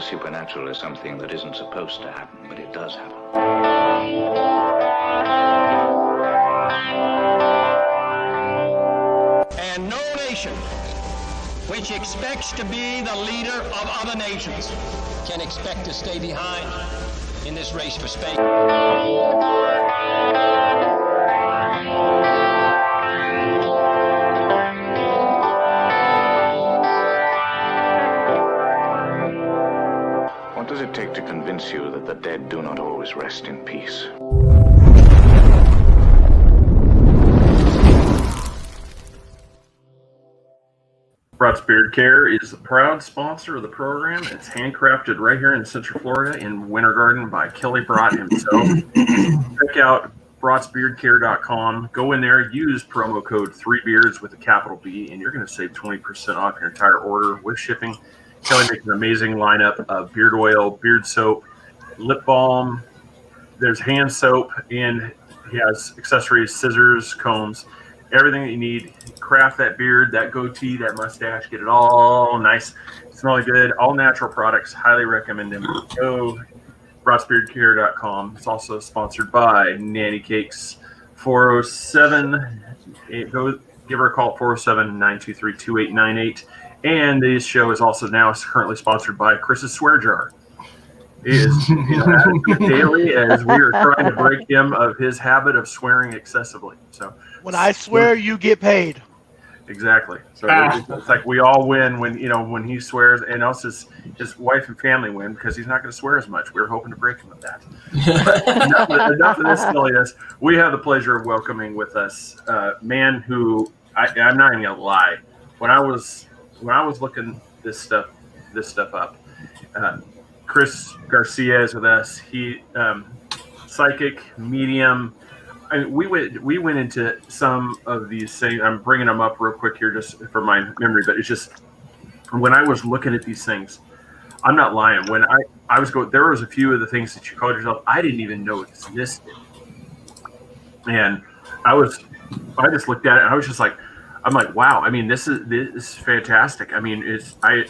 the supernatural is something that isn't supposed to happen, but it does happen. And no nation which expects to be the leader of other nations can expect to stay behind in this race for space. What does it take to convince you that the dead do not always rest in peace? Broad's Beard Care is a proud sponsor of the program. It's handcrafted right here in Central Florida in Winter Garden by Kelly Brott himself. Check out broadsbeardcare.com. Go in there, use promo code 3beards with a capital B, and you're going to save 20% off your entire order with shipping. Kelly makes an amazing lineup of beard oil, beard soap, lip balm. There's hand soap, and he has accessories, scissors, combs, everything that you need. Craft that beard, that goatee, that mustache, get it all nice, smelling good, all natural products. Highly recommend them. Go broadsbeardcare.com. It's also sponsored by Nanny Cakes. 407. Go give her a call, 407-923-2898. And this show is also now currently sponsored by Chris's Swear Jar. He is daily as we are trying to break him of his habit of swearing excessively. So when I swear, you get paid. Exactly. So it's like we all win when he swears, and also his wife and family win because he's not going to swear as much. We were hoping to break him of that. enough of this silliness. We have the pleasure of welcoming with us a man who I'm not even going to lie. When I was looking this stuff up, Chris Garcia is with us. He psychic, medium. I mean, we went into some of these things. I'm bringing them up real quick here just for my memory, but it's just when I was looking at these things, I'm not lying. When I was going, there was a few of the things that you called yourself I didn't even know existed, and I just looked at it and I was just like, I'm like, wow. I mean, this is fantastic. I mean, I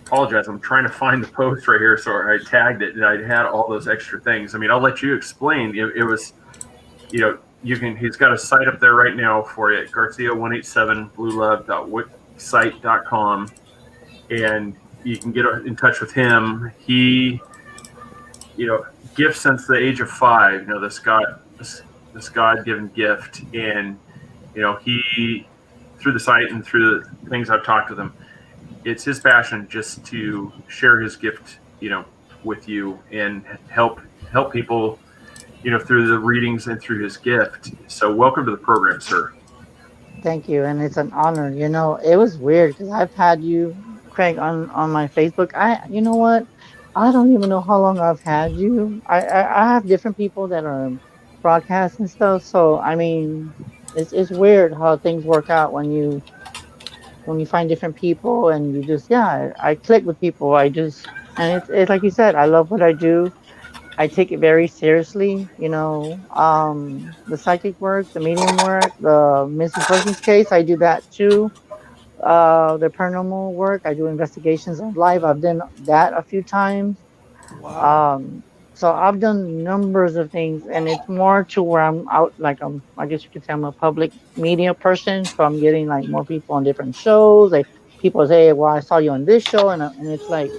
apologize. I'm trying to find the post right here, so I tagged it and I had all those extra things. I mean, I'll let you explain. It was. He's got a site up there right now for you, Garcia187bluelove.wixsite.com, and you can get in touch with him. He, gifts since the age of 5, this God-given gift, and he, through the site and through the things I've talked with him, it's his passion just to share his gift, with you and help people, through the readings and through his gift. So welcome to the program, sir. Thank you. And it's an honor. It was weird because I've had you, Craig, on my Facebook. You know what? I don't even know how long I've had you. I have different people that are broadcasting stuff. So, I mean, it's weird how things work out when you find different people and you just, I click with people. And it's like you said, I love what I do. I take it very seriously, the psychic work, the medium work, the missing persons case, I do that too. The paranormal work, I do investigations on live. I've done that a few times. Wow. So I've done numbers of things, and it's more to where I'm out, like I guess you could say I'm a public media person, so I'm getting like more people on different shows. Like people say, well, I saw you on this show, and it's like.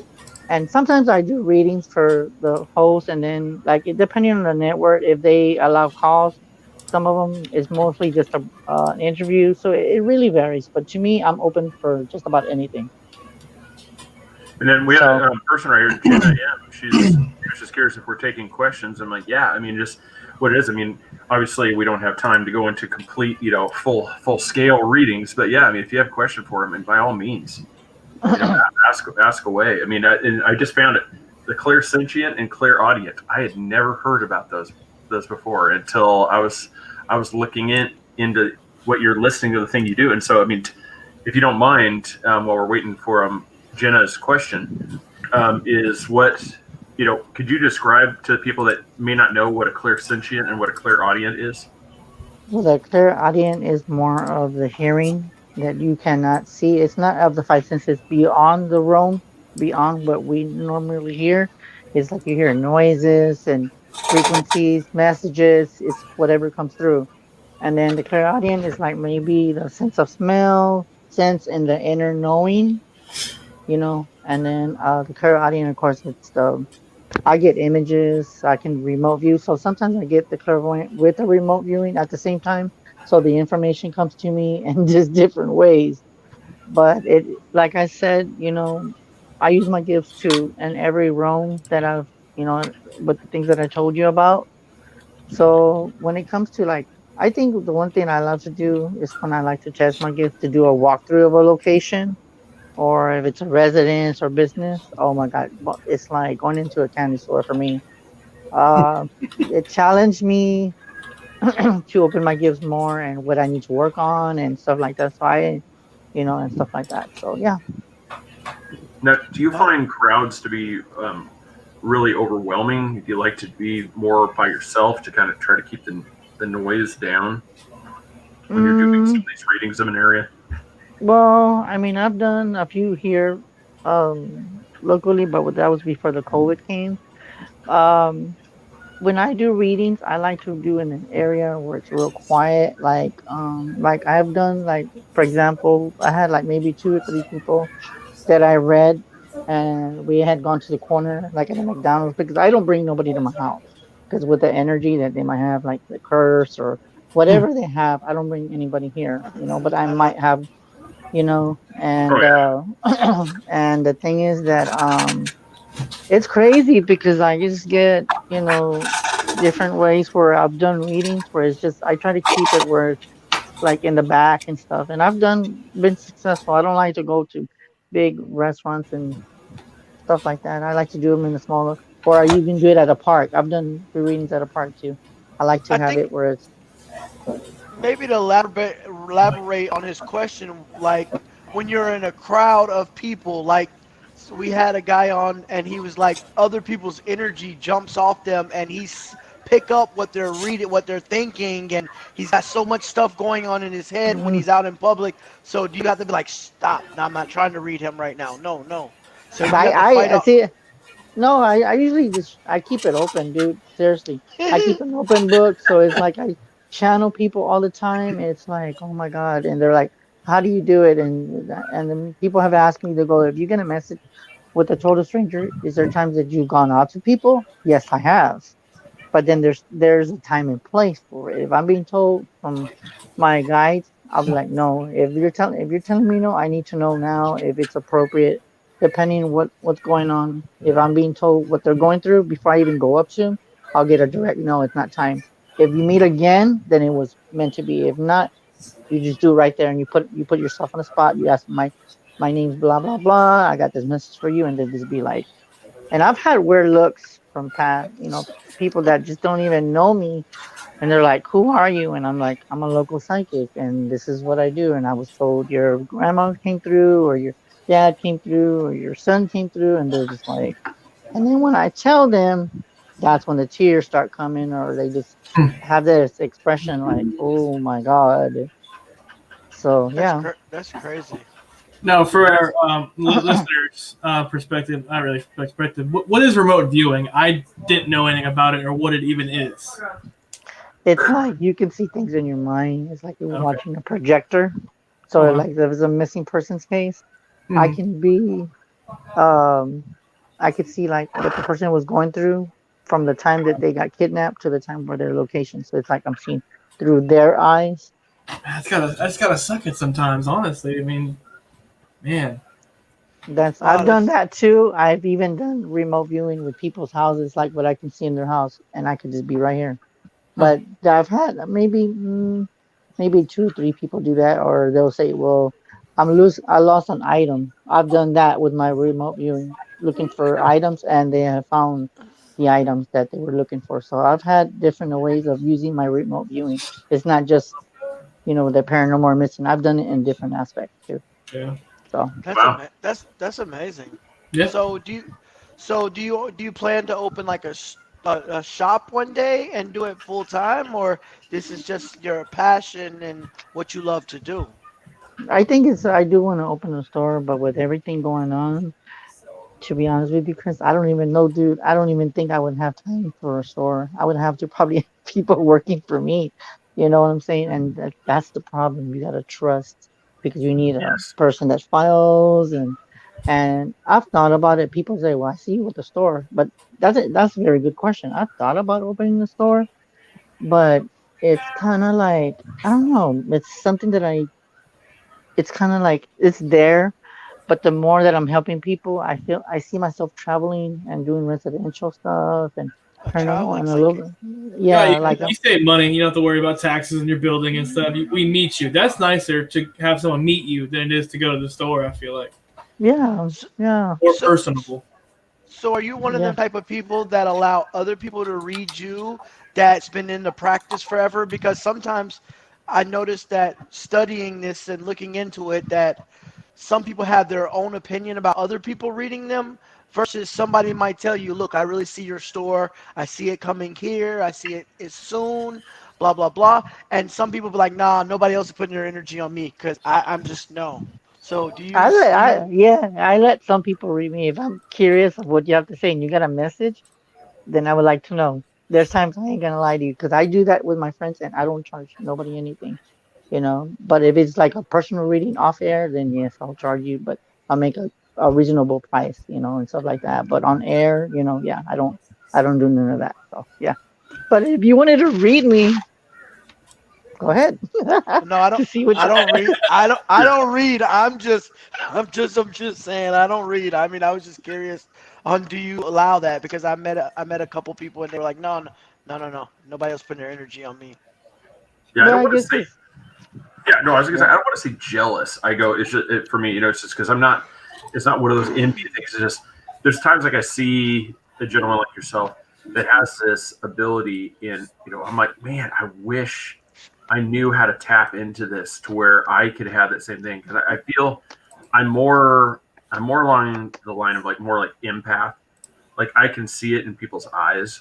And sometimes I do readings for the host, and then depending on the network, if they allow calls, some of them is mostly just an interview. So it really varies. But to me, I'm open for just about anything. And then we have a person right here, Jenna M. She's just curious if we're taking questions. I'm like, yeah. I mean, just what it is. I mean, obviously we don't have time to go into complete, full scale readings. But yeah, I mean, if you have a question for him, and by all means. Ask away. I mean, I just found it, the Clairsentient and Clairaudeint. I had never heard about those before until I was looking into what you're listening to the thing you do. And so, I mean, if you don't mind, while we're waiting for Jenna's question, is what could you describe to people that may not know what a Clairsentient and what a Clairaudeint is? Well, the Clairaudeint is more of the hearing that you cannot see. It's not of the 5 senses beyond the realm beyond what we normally hear. It's like you hear noises and frequencies, messages. It's whatever comes through. And then the clairaudient is like maybe the sense of smell, sense, and the inner knowing, And then the clairaudient, of course, it's the I get images. I can remote view. So sometimes I get the clairvoyant with the remote viewing at the same time. So the information comes to me in just different ways. But like I said, I use my gifts to in every realm that with the things that I told you about. So when it comes to like, I think the one thing I love to do is when I like to test my gifts to do a walkthrough of a location or if it's a residence or business. Oh my God, it's like going into a candy store for me. Uh, it challenged me to open my gifts more and what I need to work on and stuff like that. So and stuff like that. So yeah. Now, do you find crowds to be really overwhelming? Do you like to be more by yourself to kind of try to keep the noise down when you're doing some Mm, of these readings of an area? well, I mean, I've done a few here locally, but that was before the COVID came. Um, when I do readings, I like to do in an area where it's real quiet. Like I've done for example, I had like maybe two or three people that I read, and we had gone to the corner, like at a McDonald's, because I don't bring nobody to my house. Because with the energy that they might have, like the curse or whatever they have, I don't bring anybody here. But I might have, Oh and yeah. and the thing is that it's crazy because I just get, different ways where I've done readings where it's just I try to keep it where it's like in the back and stuff. And I've been successful. I don't like to go to big restaurants and stuff like that. I like to do them in the smaller, or I even do it at a park. I've done the readings at a park too. I like to I have think it where it's maybe to elaborate on his question, like when you're in a crowd of people, like so we had a guy on and he was like other people's energy jumps off them and he's pick up what they're reading, what they're thinking, and he's got so much stuff going on in his head when mm, he's out in public. So do you have to be like, stop? No, I'm not trying to read him right now. No, no. So you have to fight I up. see. No, I usually just I keep it open, dude. Seriously, I keep an open book, so it's like I channel people all the time. It's like, oh my God, and they're like, how do you do it? And then people have asked me to go, if you get a message with a total stranger, is there times that you've gone out to people? Yes, I have. But then there's a time and place for it. If I'm being told from my guides, I'll be like, no. If you're telling me no, I need to know now if it's appropriate, depending on what's going on. If I'm being told what they're going through before I even go up to them, I'll get a direct no. It's not time. If you meet again, then it was meant to be. If not, you just do it right there and you put yourself on the spot. You ask my name's blah blah blah. I got this message for you, and then just be like, and I've had weird looks from past, people that just don't even know me, and they're like, "Who are you?" And I'm like, "I'm a local psychic, and this is what I do." And I was told your grandma came through, or your dad came through, or your son came through, and they're just like, and then when I tell them, that's when the tears start coming, or they just have this expression like, "Oh my God." So yeah. That's crazy. Now, for That's our listeners' perspective, not really perspective, what is remote viewing? I didn't know anything about it or what it even is. It's like you can see things in your mind. It's like you're Okay. watching a projector. So Oh, wow. like if there's a missing person's case, I Hmm. can be um I could see like what the person was going through from the time that they got kidnapped to the time where their location. So it's like I'm seeing through their eyes. That's gotta suck it sometimes. Honestly, I mean, man. I've Wow, done that's that too. I've even done remote viewing with people's houses, like what I can see in their house, and I could just be right here. Huh. But I've had maybe two, three people do that, or they'll say, "Well, I lost an item." I've done that with my remote viewing, looking for items, and they have found the items that they were looking for. So I've had different ways of using my remote viewing. It's not just the paranormal or missing. I've done it in different aspects too. Yeah. So wow. that's amazing. Yeah. So do you plan to open like a shop one day and do it full time, or this is just your passion and what you love to do? I think I do want to open a store, but with everything going on. To be honest with you, Chris, I don't even know, dude. I don't even think I would have time for a store. I would have to probably have people working for me. You know what I'm saying? And that's the problem. You gotta trust because you need a Yes. person that files and I've thought about it. People say, "Well, I see you with the store," but that's a very good question. I've thought about opening the store, but it's kind of like I don't know. It's something that it's kind of like it's there, but the more that I'm helping people, I see myself traveling and doing residential stuff and A trying to traveling and a little psychic. bit, Yeah, yeah, like you save money. You don't have to worry about taxes in your building and stuff. We meet you. That's nicer to have someone meet you than it is to go to the store. I feel like yeah, So, yeah, more so, personable. so are you one of yeah. them type of people that allow other people to read you that's been in the practice forever? Because sometimes I noticed that studying this and looking into it, that some people have their own opinion about other people reading them versus somebody might tell you, look, I really see your store. I see it coming here. I see it soon, blah, blah, blah. And some people be like, nah, nobody else is putting their energy on me because I'm just no. So I let some people read me if I'm curious of what you have to say and you got a message, then I would like to know. There's times I ain't gonna lie to you because I do that with my friends and I don't charge nobody anything, you know. But if it's like a personal reading off air, then yes, I'll charge you, but I'll make a reasonable price, you know, and stuff like that. But on air, you know, yeah, I don't do none of that. So yeah. But if you wanted to read me, go ahead no, I don't. to see what I you. don't read. I Yeah. don't read. I'm just saying. I don't read. I mean, I was just curious on do you allow that because I met a couple people and they were like, no, no, no, no, no. Nobody else putting their energy on me. Yeah, I Well, don't I want to guess say. it's Yeah, no, I was gonna say yeah. I don't want to say jealous. I go, it's just for me, it's just because I'm not. It's not one of those envy things. It's just there's times like I see a gentleman like yourself that has this ability in. I'm like, man, I wish I knew how to tap into this to where I could have that same thing because I feel I'm more I'm more along the line of like more like empath. Like I can see it in people's eyes,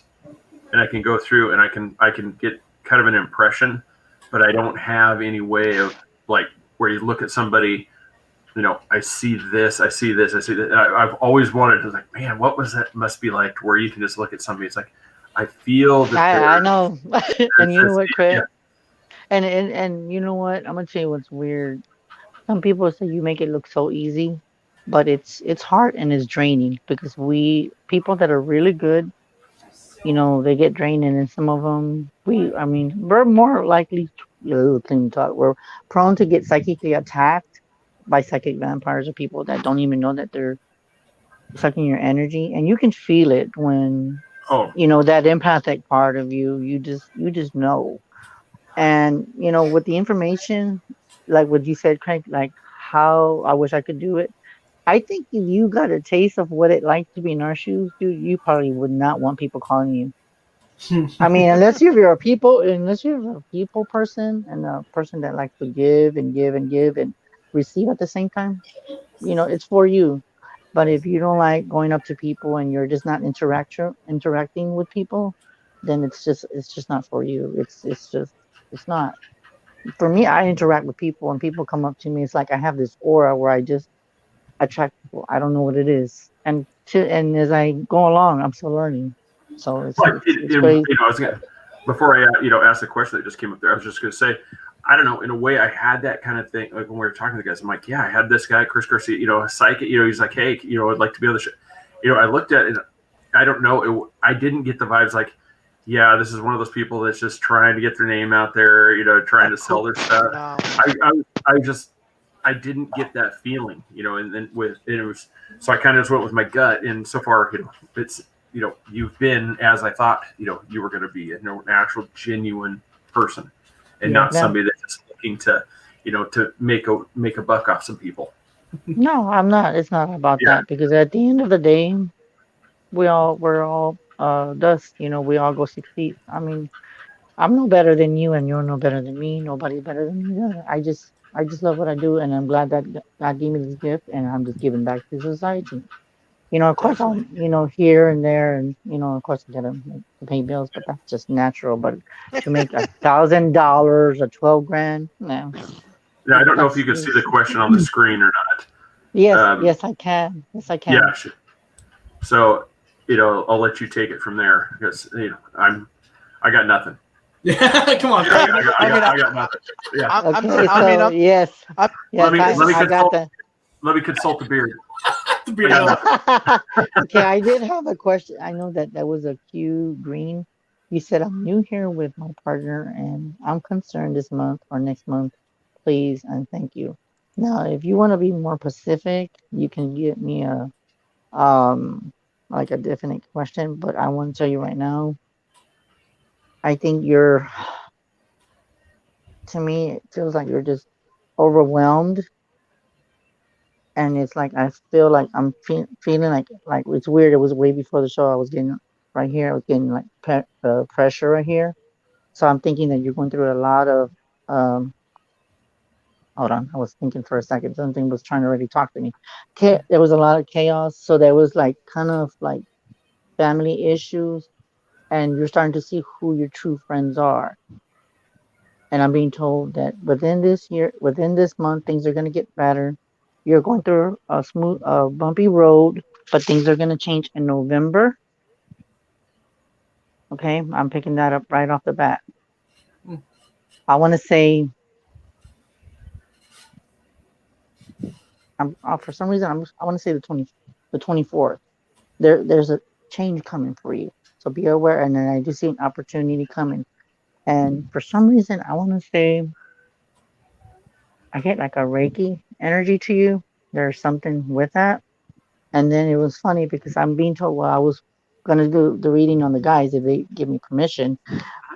and I can go through and I can get kind of an impression, but I don't have any way of like where you look at somebody. I see this, I see this, I see that. I've always wanted to like, man, what was that? Must be like where you can just look at somebody. It's like I feel that I there's, know, and there's you know this, what, yeah. Chris? And you know what? I'm gonna tell you what's weird. Some people say you make it look so easy, but it's hard and it's draining because we people that are really good, you know, they get draining, and some of them I mean, we're more likely clean talk. We're prone to get psychically attacked by psychic vampires or people that don't even know that they're sucking your energy, and you can feel it when Oh, you know that empathic part of you. You just know. And, you know, with the information, like what you said, Craig, like how I wish I could do it. I think if you got a taste of what it like to be in our shoes, dude, you probably would not want people calling you. I mean, unless you're a people person and a person that likes to give and give and give and receive at the same time, you know, it's for you. But if you don't like going up to people and you're just not interacting with people, then it's just not for you. It's not for me. I interact with people and people come up to me. It's like I have this aura where I just attract people. I don't know what it is. And as I go along, I'm still learning. So it's like it's it's great. I was gonna before I ask the question that just came up there. I was just gonna say, I don't know. In a way, I had that kind of thing. Like when we were talking to the guys, I'm like, yeah, I had this guy, Chris Garcia, a psychic. He's like, hey, I'd like to be on the show. I looked at it. And I don't know. I didn't get the vibes like, yeah, this is one of those people that's just trying to get their name out there. Trying to sell their stuff. No. I didn't get that feeling. And then it was so I kind of just went with my gut. And so far, it's you've been as I thought, you were going to be, an actual, genuine person, and Yeah. not somebody that's just looking to, to make a buck off some people. No, I'm not. It's not about Yeah, that because at the end of the day, we're all dust. You know, we all go 6 feet. I mean, I'm no better than you, and you're no better than me. Nobody's better than me. Either. I just love what I do, and I'm glad that God gave me this gift, and I'm just giving back to society. You know, of course, I'll, Definitely. you know, here and there, and you know, of course, I gotta to pay bills, but that's just natural. But to make $1,000 or 12 grand, no, yeah. I don't know if that's you can see the question on the screen or not. yes, yes, I can, yes, I Yeah, can. So, I'll let you take it from there because I got nothing. Yeah, come on. I got nothing. Yeah. Okay, so yes, Let yes, me I got consult. that. Let me consult the beard. Okay, I did have a question. I know that was a Q Green. You said I'm new here with my partner and I'm concerned this month or next month. Please and thank you. Now, if you want to be more specific, you can get me a like a definite question, but I want to tell you right now, I think to me, it feels like you're just overwhelmed, and it's like I feel like I'm feeling like it's weird. It was way before the show. I was getting right here. I was getting like pressure right here. So I'm thinking that you're going through a lot of. Um, Hold on, I was thinking for a second. Something was trying to really talk to me. There was a lot of chaos. So there was like kind of like family issues, and you're starting to see who your true friends are. And I'm being told that within this month, things are going to get better. You're going through a bumpy road, but things are going to change in November. Okay, I'm picking that up right off the bat. I want to say, for some reason, I want to say the 24th. There's a change coming for you, so be aware. And then I do see an opportunity coming. And for some reason, I want to say I get like a Reiki energy to you. There's something with that. And then it was funny because I'm being told, well, I was going to do the reading on the guys if they give me permission.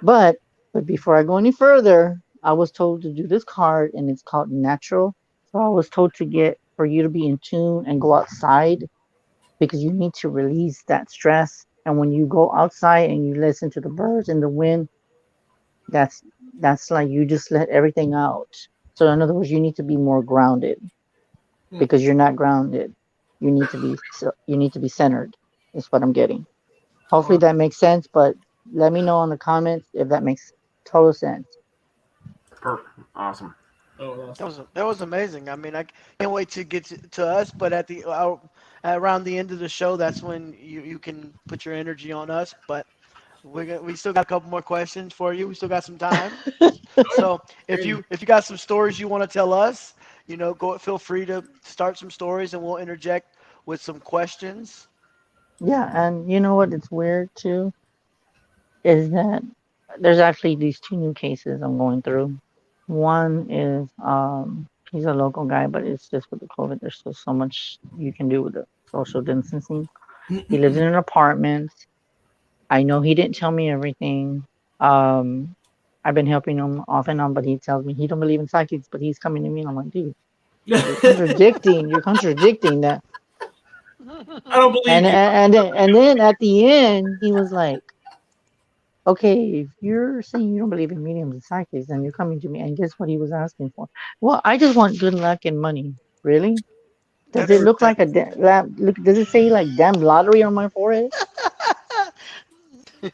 But before I go any further, I was told to do this card and it's called Natural. So I was told for you to be in tune and go outside because you need to release that stress. And when you go outside and you listen to the birds and the wind, that's like you just let everything out. So in other words, you need to be more grounded because you're not grounded. You need to be centered. Is what I'm getting. Hopefully that makes sense, but let me know in the comments if that makes total sense. Perfect. Awesome. That was amazing. I mean, I can't wait to get to us, but around the end of the show, that's when you can put your energy on us. But we still got a couple more questions for you. We still got some time. So if you got some stories you want to tell us, feel free to start some stories, and we'll interject with some questions. Yeah, and you know what? It's weird too, is that there's actually these two new cases I'm going through. One is he's a local guy, but it's just with the COVID. There's still so much you can do with the social distancing. He lives in an apartment. I know he didn't tell me everything. I've been helping him off and on, but he tells me he don't believe in psychics, but he's coming to me and I'm like, dude, you're contradicting that. I don't believe And you. and then at the end, he was like, okay, if you're saying you don't believe in mediums and psychics, then you're coming to me. And guess what he was asking for? Well, I just want good luck and money. Really? Does it look like does it say like damn lottery on my forehead?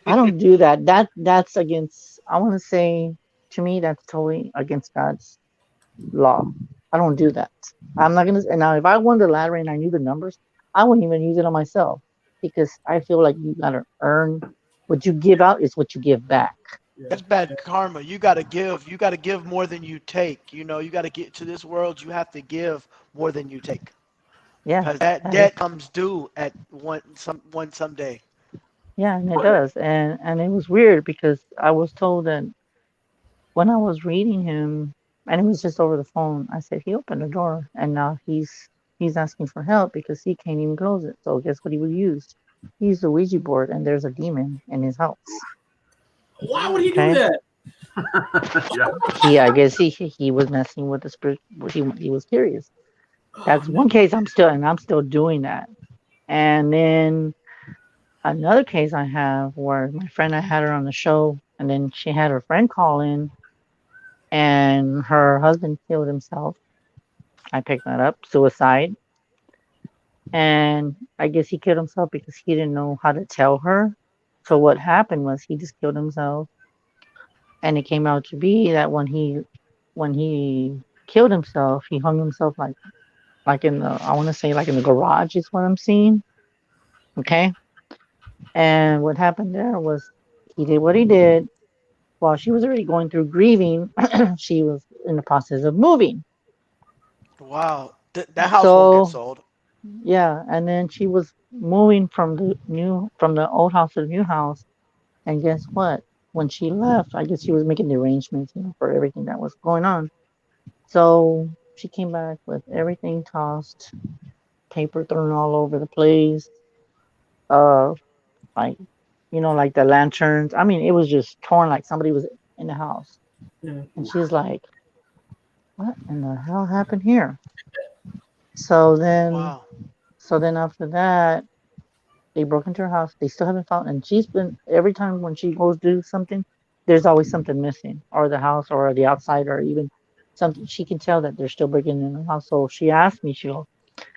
I don't do that. That's against. I want to say to me that's totally against God's law. I don't do that. I'm not gonna. And now, if I won the lottery and I knew the numbers, I wouldn't even use it on myself because I feel like you gotta earn what you give out is what you give back. That's bad karma. You got to give. You got to give more than you take. You got to get to this world. You have to give more than you take. Yeah, Because that debt comes due at one someday. yeah, and it does. And it was weird because I was told that when I was reading him, and it was just over the phone, I said he opened the door, and now he's asking for help because he can't even close it. So guess what he would use? He used the Ouija board, and there's a demon in his house. Why would he do that? Yeah. I guess he was messing with the spirit. He was curious. That's one case I'm still doing that. And then another case I have where my friend, I had her on the show, and then she had her friend call in, and her husband killed himself. I picked that up, suicide. And I guess he killed himself because he didn't know how to tell her. So what happened was he just killed himself, and it came out to be that when he killed himself, he hung himself like in the, I want to say like in the garage is what I'm seeing. Okay. And what happened there was he did what he did. While she was already going through grieving, she was in the process of moving. Wow. That house won't get So sold. yeah, and then she was moving from the old house to the new house. And guess what? When she left, I guess she was making the arrangements, for everything that was going on. So she came back with everything tossed, paper thrown all over the place. Uh, like like the lanterns. I mean, it was just torn like somebody was in the house. Yeah. And she's like, "What in the hell happened here?" So then, Wow. so then after that, they broke into her house. They still haven't found, and she's been every time when she goes to do something, there's always something missing, or the house, or the outside, or even something. She can tell that they're still breaking in the house. So she asked me, she goes,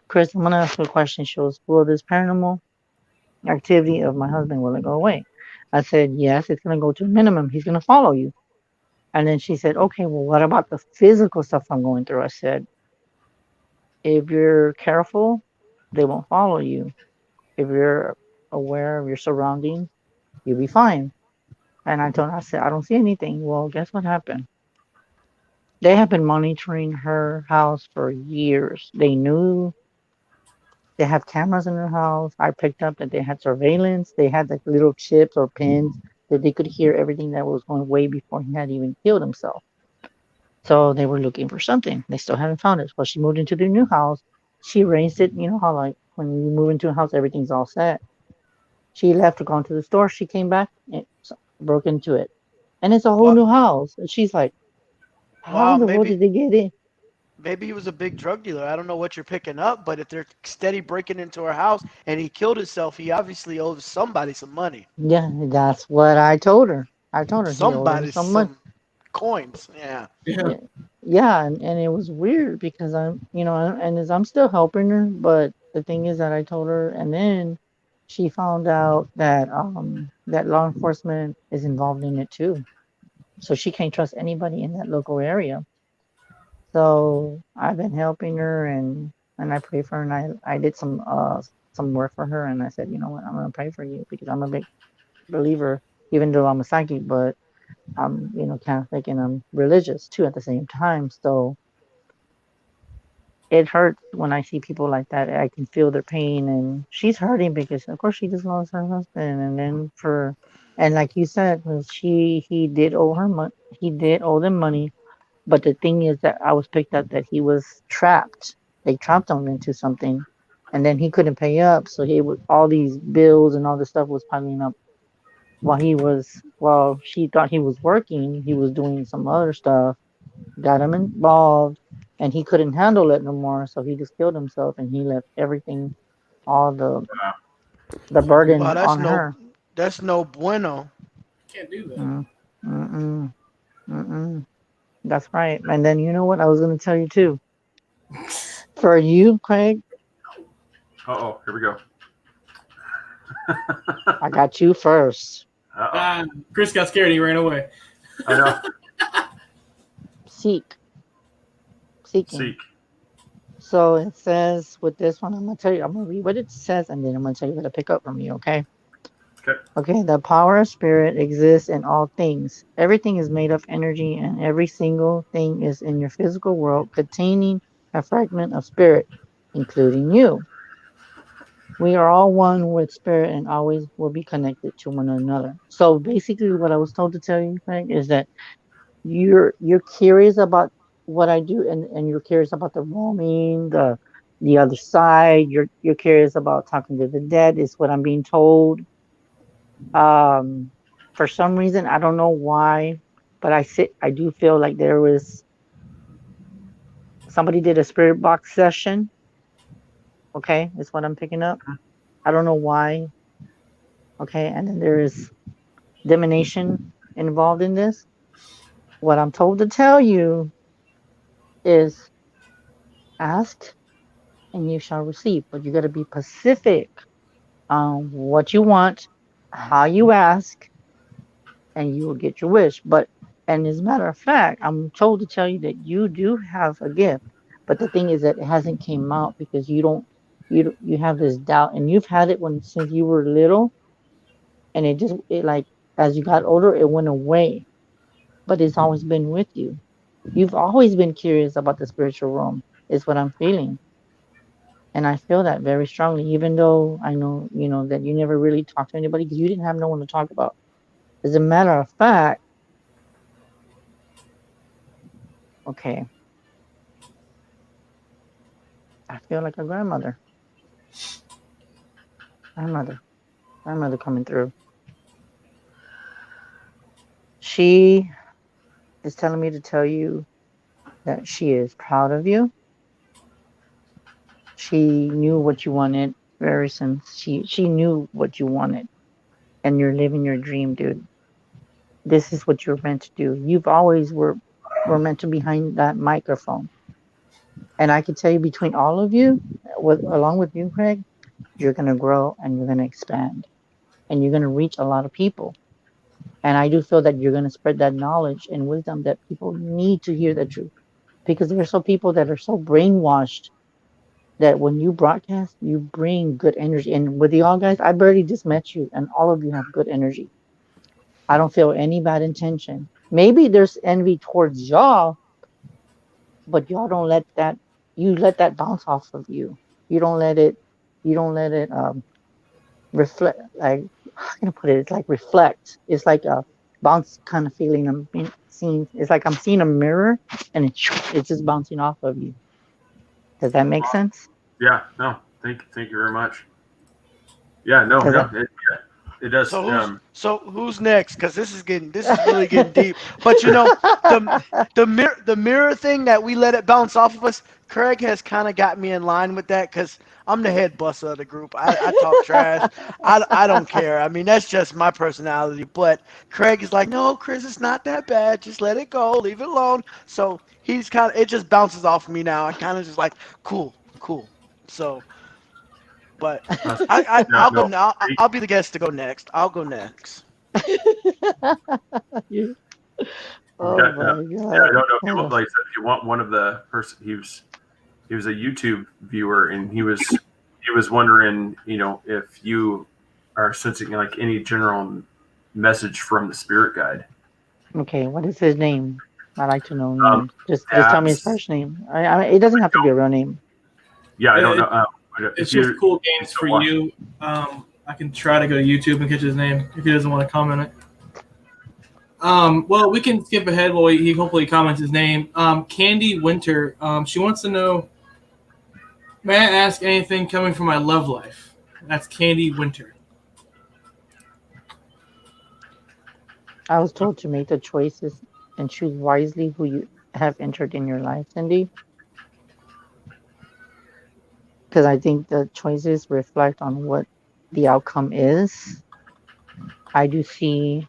"Chris, I'm gonna ask you a question." She goes, "Will this paranormal activity of my husband will it go away?" I said, "Yes, it's gonna go to a minimum. He's gonna follow you." And then she said, "Okay, well, what about the physical stuff I'm going through?" I said, "If you're careful, they won't follow you. If you're aware of your surroundings, you'll be fine." And I told her, I said, "I don't see anything." Well, guess what happened? They have been monitoring her house for years. They knew they have cameras in her house. I picked up that they had surveillance. They had like little chips or pins that they could hear everything that was going way before he had even killed himself. So they were looking for something. They still haven't found it. Well, she moved into the new house. She arranged it. You know how like when you move into a house, everything's all set. She left to go into the store. She came back and broke into it. And it's a whole What? new house. And she's like, how Wow. in the world did they get in? Maybe he was a big drug dealer. I don't know what you're picking up, but if they're steady breaking into her house and he killed himself, he obviously owes somebody some money. Yeah, that's what I told her. I told her he owed him Somebody some money. some coins. Yeah. Yeah. Yeah, yeah, and it was weird because and as I'm still helping her, but the thing is that I told her, and then she found out that that law enforcement is involved in it too, so she can't trust anybody in that local area. So I've been helping her, and I pray for her, and I did some work for her, and I said, you know what, I'm gonna pray for you because I'm a big believer, even though I'm a psychic, but I'm Catholic and I'm religious too at the same time. So it hurts when I see people like that. I can feel their pain, and she's hurting because, of course, she just lost her husband, and then and like you said, he did owe her money. He did owe them money, but the thing is that I was picked up that he was trapped. They trapped him into something, and then he couldn't pay up, so he was all these bills and all this stuff was piling up while she thought he was working. He was doing some other stuff, got him involved, and he couldn't handle it no more, so he just killed himself and he left everything, all the Wow, burden on her. that's no bueno. Can't do that. Mm, mm-mm, mm-mm. That's right. And then you know what I was going to tell you too. For you, Craig, Uh-oh, here we go. I got you first. Uh-oh. Chris got scared. He ran away. I know. Seeking. Seek. So it says with this one, I'm going to tell you, I'm going to read what it says, and then I'm going to tell you what to pick up from you, okay? Okay. Okay, the power of spirit exists in all things. Everything is made of energy, and every single thing is in your physical world containing a fragment of spirit, including you. We are all one with spirit and always will be connected to one another. So basically, what I was told to tell you, Frank, is that you're curious about what I do, and you're curious about the roaming, the other side. You're curious about talking to the dead, is what I'm being told. Um, for some reason, I don't know why, but I do feel like there was somebody did a spirit box session. Okay, is what I'm picking up. I don't know why. Okay, and then there is divination involved in this. What I'm told to tell you is ask and you shall receive, but you got to be specific on what you want, how you ask, and you will get your wish. And as a matter of fact, I'm told to tell you that you do have a gift, but the thing is that it hasn't came out because you don't. you have this doubt, and you've had it since you were little, and it like as you got older, it went away, but it's always been with you. You've always been curious about the spiritual realm, is what I'm feeling. And I feel that very strongly, even though I know, that you never really talked to anybody because you didn't have no one to talk about. As a matter of fact, okay, I feel like a grandmother. Grandmother coming through. She is telling me to tell you that she is proud of you. She knew what you wanted very since she knew what you wanted, and you're living your dream, dude. This is what you're meant to do. You've always were meant to be behind that microphone. And I can tell you, between all of you, along with you, Craig, you're gonna grow and you're gonna expand and you're gonna reach a lot of people. And I do feel that you're gonna spread that knowledge and wisdom that people need to hear the truth. Because there are some people that are so brainwashed that when you broadcast, you bring good energy. And with y'all guys, I barely just met you, and all of you have good energy. I don't feel any bad intention. Maybe there's envy towards y'all, but y'all don't let that. You let that bounce off of you. You don't let it. You don't let it reflect. Like, how can I put it? It's like reflect. It's like a bounce kind of feeling. I'm seeing. It's like I'm seeing a mirror, and it's just bouncing off of you. Does that make sense? Yeah. No. Thank you very much. Yeah. No. It does. So who's next? Because this is really getting deep. But the mirror thing that we let it bounce off of us. Craig has kind of got me in line with that because I'm the head busser of the group. I talk trash. I don't care. I mean, that's just my personality. But Craig is like, no, Chris, it's not that bad. Just let it go. Leave it alone. So he's it just bounces off of me now. I kind of just like, cool. So. But I'll go now. I'll be the guest to go next. I'll go next. Oh my God. Yeah, I don't know if you want, like I said, if you want one of the person, he was a YouTube viewer, and he was wondering, if you are sensing like any general message from the spirit guide. Okay, what is his name? I like to know names. Just tell me his first name. It doesn't have to be a real name. Yeah, I don't know. It's just cool games for you. I can try to go to YouTube and catch his name if he doesn't want to comment it. Well, we can skip ahead while he hopefully comments his name. Candy Winter. She wants to know, may I ask anything coming from my love life? That's Candy Winter. I was told to make the choices and choose wisely who you have entered in your life, Cindy. Because I think the choices reflect on what the outcome is. I do see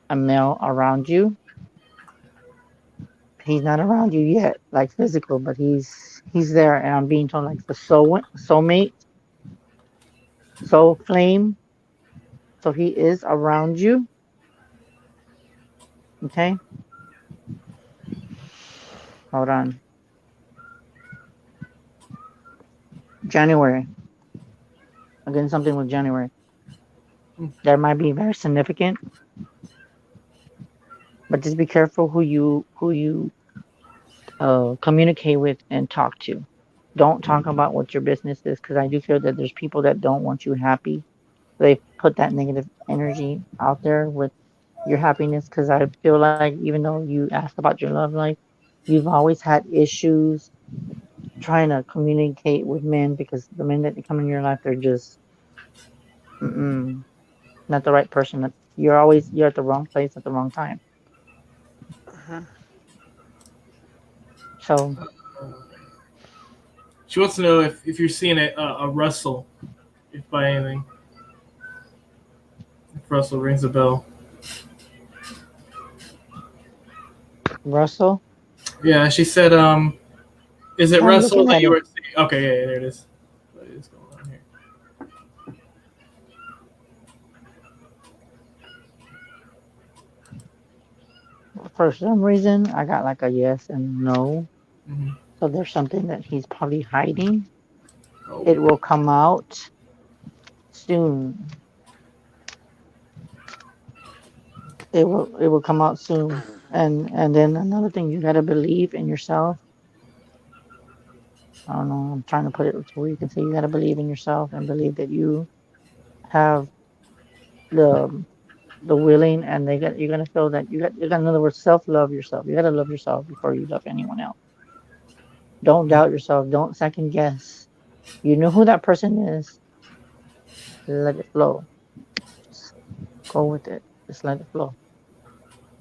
a male around you. He's not around you yet, like physical, but he's there, and I'm being told like the soulmate, soul flame. So he is around you. Okay. Hold on. January. I'm getting something with January. That might be very significant. But just be careful who you communicate with and talk to. Don't talk about what your business is, because I do feel that there's people that don't want you happy. They put that negative energy out there with your happiness, because I feel like even though you asked about your love life, you've always had issues trying to communicate with men, because the men that come in your life, they're just not the right person. You're at the wrong place at the wrong time. So she wants to know if you're seeing a Russell, if by anything. If Russell rings a bell. Russell? Yeah, she said, is it Russell that you were seeing? Okay, yeah, there it is. What is going on here? For some reason, I got like a yes and no. Mm-hmm. So there's something that he's probably hiding. It will come out soon. It will come out soon. And then another thing, you gotta believe in yourself. I don't know, I'm trying to put it to where you can say you gotta believe in yourself and believe that you have the willing, and you're gonna feel that you got in other words, self-love yourself. You gotta love yourself before you love anyone else. Don't doubt yourself, don't second guess. You know who that person is, let it flow. Just go with it. Just let it flow.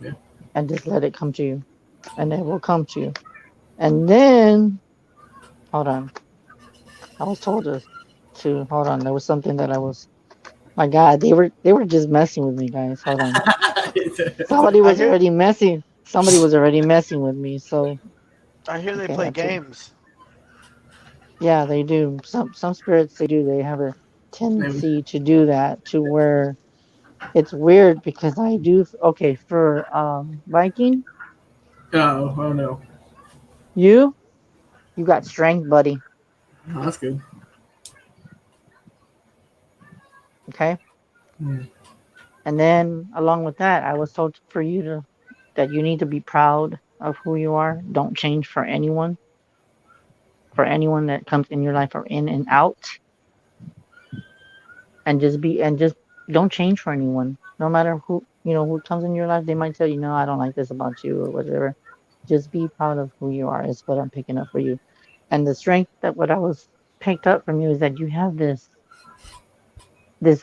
Yeah. And just let it come to you. And it will come to you. And then hold on. I was told to hold on. There was something that I was my God, they were just messing with me, guys. Hold on. Somebody I was hear already messing. Somebody was already messing with me. So I hear they okay, play I took games. yeah, they do. Some spirits they do. They have a Maybe. tendency to do that to where it's weird because I do okay for Viking, Oh no. you you got strength, buddy. Oh, that's good. Okay? Hmm. And then along with that, I was told for you to that you need to be proud of who you are. Don't change for anyone that comes in your life or in and out, and just don't change for anyone. No matter who comes in your life, they might tell you, no, I don't like this about you or whatever. Just be proud of who you are is what I'm picking up for you. And the strength that what I was picked up from you is that you have this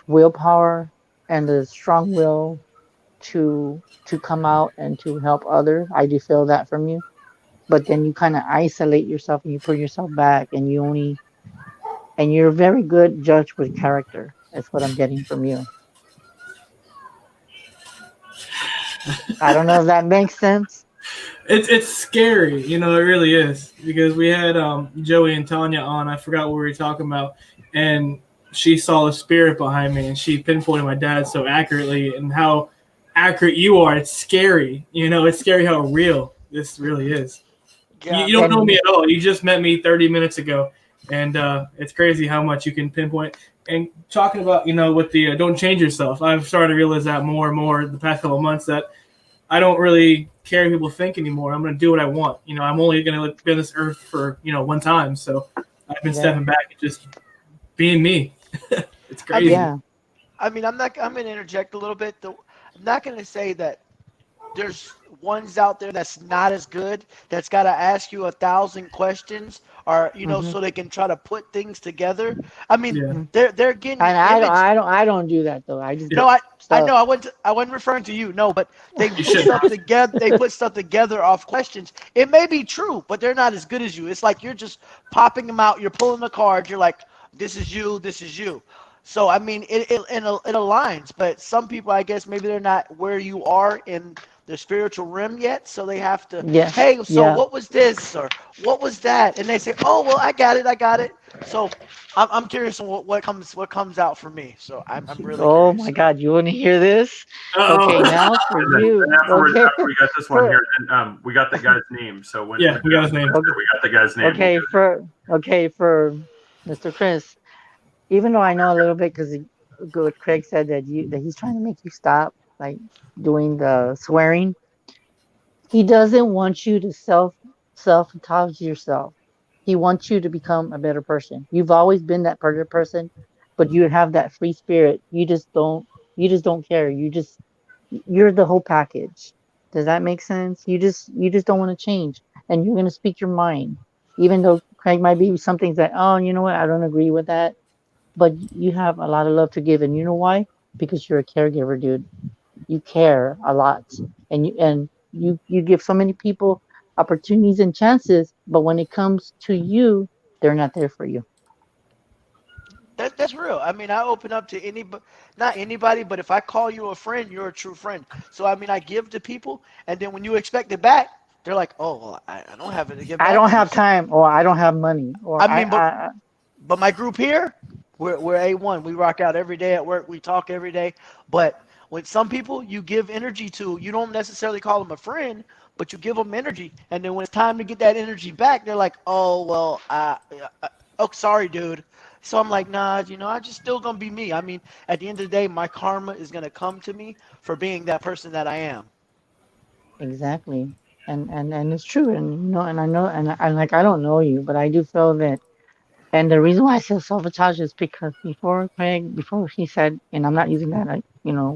willpower and the strong will to come out and to help others. I do feel that from you. But then you kind of isolate yourself and you put yourself back and you're a very good judge with character. That's what I'm getting from you. I don't know if that makes sense. It's scary, you know, it really is. Because we had Joey and Tanya on, I forgot what we were talking about, and she saw the spirit behind me and she pinpointed my dad so accurately, and how accurate you are. It's scary. You know, it's scary how real this really is. Yeah, I You don't know me And at all. You just met me 30 minutes ago, and it's crazy how much you can pinpoint. And talking about, you know, with the don't change yourself, I've started to realize that more and more the past couple of months, that I don't really care what people think anymore. I'm going to do what I want. You know, I'm only going to be on this earth for, you know, one time. So I've been yeah, stepping back and just being me. It's I mean, crazy. yeah, I'm not. I'm gonna interject a little bit. Though I'm not gonna say that there's ones out there that's not as good. That's got to ask you 1,000 questions, or hmm so they can try to put things together. I mean, Yeah. hmm they're getting and the image. I don't do that though. I just Yeah. No, get I stuff. know I wasn't referring to you. No, but they You put should stuff not. together. They put stuff together off questions. It may be true, but they're not as good as you. It's like you're just popping them out. You're pulling the cards. You're like, this is you. This is you. So I mean, it aligns. But some people, I guess, maybe they're not where you are in the spiritual realm yet. So they have to, Yeah, hey, so yeah. what was this or what was that? And they say, oh well, I got it. I got it. So I'm curious on what comes out for me. So I'm really Oh curious my about. God, you want to hear this? Okay, Uh-oh. now for And you. afterwards, Okay, after we got this one for here, then we got the guy's name. So Yeah, we got his name. okay, we got the guy's name, we'll okay do for Mr. Chris. Even though I know a little bit because good Craig said that he's trying to make you stop like doing the swearing. He doesn't want you to self-sabotage yourself. He wants you to become a better person. You've always been that better person, but you have that free spirit. You just don't care. You're the whole package. Does that make sense? You just don't want to change, and you're gonna speak your mind, even though Craig might be some things that, oh, you know what, I don't agree with that, but you have a lot of love to give, and you know why? Because you're a caregiver, dude. You care a lot, and you give so many people opportunities and chances, but when it comes to you, they're not there for you. That's real. I mean, I open up to anybody, not anybody, but if I call you a friend, you're a true friend. So I mean, I give to people, and then when you expect it back, they're like, "Oh, well, I don't have it to give I back don't to you." have time, or I don't have money, or I I, mean, but I but my group here, we're A1. We rock out every day at work. We talk every day. But when some people you give energy to, you don't necessarily call them a friend, but you give them energy, and then when it's time to get that energy back, they're like, "Oh, well, oh, sorry, dude. So I'm like, nah, I just still gonna be me. I mean, at the end of the day, my karma is gonna come to me for being that person that I am. Exactly. And it's true. And and I know, and like, I don't know you, but I do feel that. And the reason why I said sabotage is because before he said, and I'm not using that, like,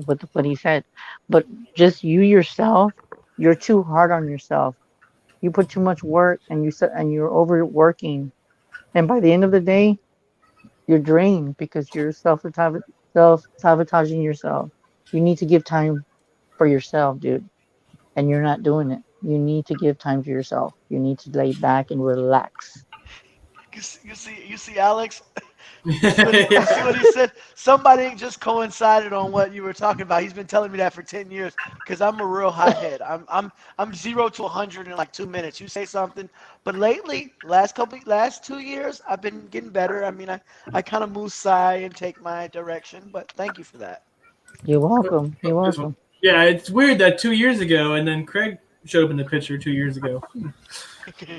with what he said, but just you yourself, you're too hard on yourself. You put too much work, and you're overworking, and by the end of the day, you're drained because you're self sabotaging yourself. You need to give time for yourself, dude, and you're not doing it. You need to give time to yourself. You need to lay back and relax. You see, Alex. You see what he said? Somebody just coincided on what you were talking about. He's been telling me that for 10 years because I'm a real hothead. I'm 0 to 100 in like 2 minutes. You say something, but lately, last 2 years, I've been getting better. I mean, I kind of move side and take my direction. But thank you for that. You're welcome. You're This one. welcome. Yeah, it's weird that 2 years ago, and then Craig showed up in the picture 2 years ago.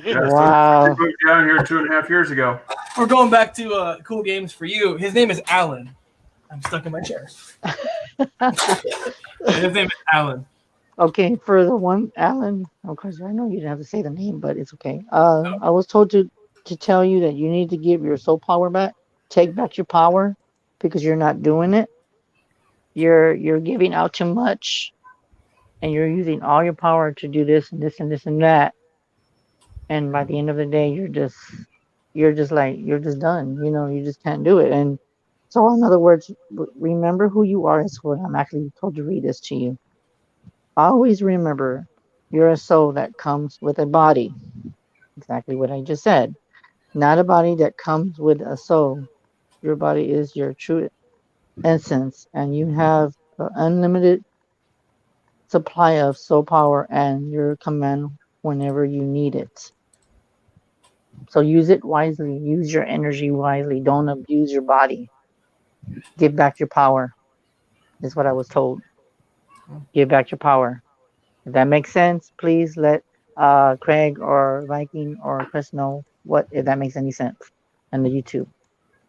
Yeah, so Wow. we moved down here 2.5 years ago. We're going back to cool games for you. His name is Alan. I'm stuck in my chair. His name is Alan. Okay, for the one, Alan, of course, I know you didn't have to say the name, but it's okay. I was told to tell you that you need to give your soul power back. Take back your power because you're not doing it. You're giving out too much, and you're using all your power to do this and this and this and that. And by the end of the day, you're just done. You just can't do it. And so, in other words, remember who you are. Is what I'm actually told to read this to you. Always remember, you're a soul that comes with a body. Exactly what I just said. Not a body that comes with a soul. Your body is your true essence, and you have an unlimited supply of soul power and your command whenever you need it. So use it wisely. Use your energy wisely. Don't abuse your body. Give back your power, is what I was told. Give back your power. If that makes sense, please let Craig or Viking or Chris know what if that makes any sense on the YouTube.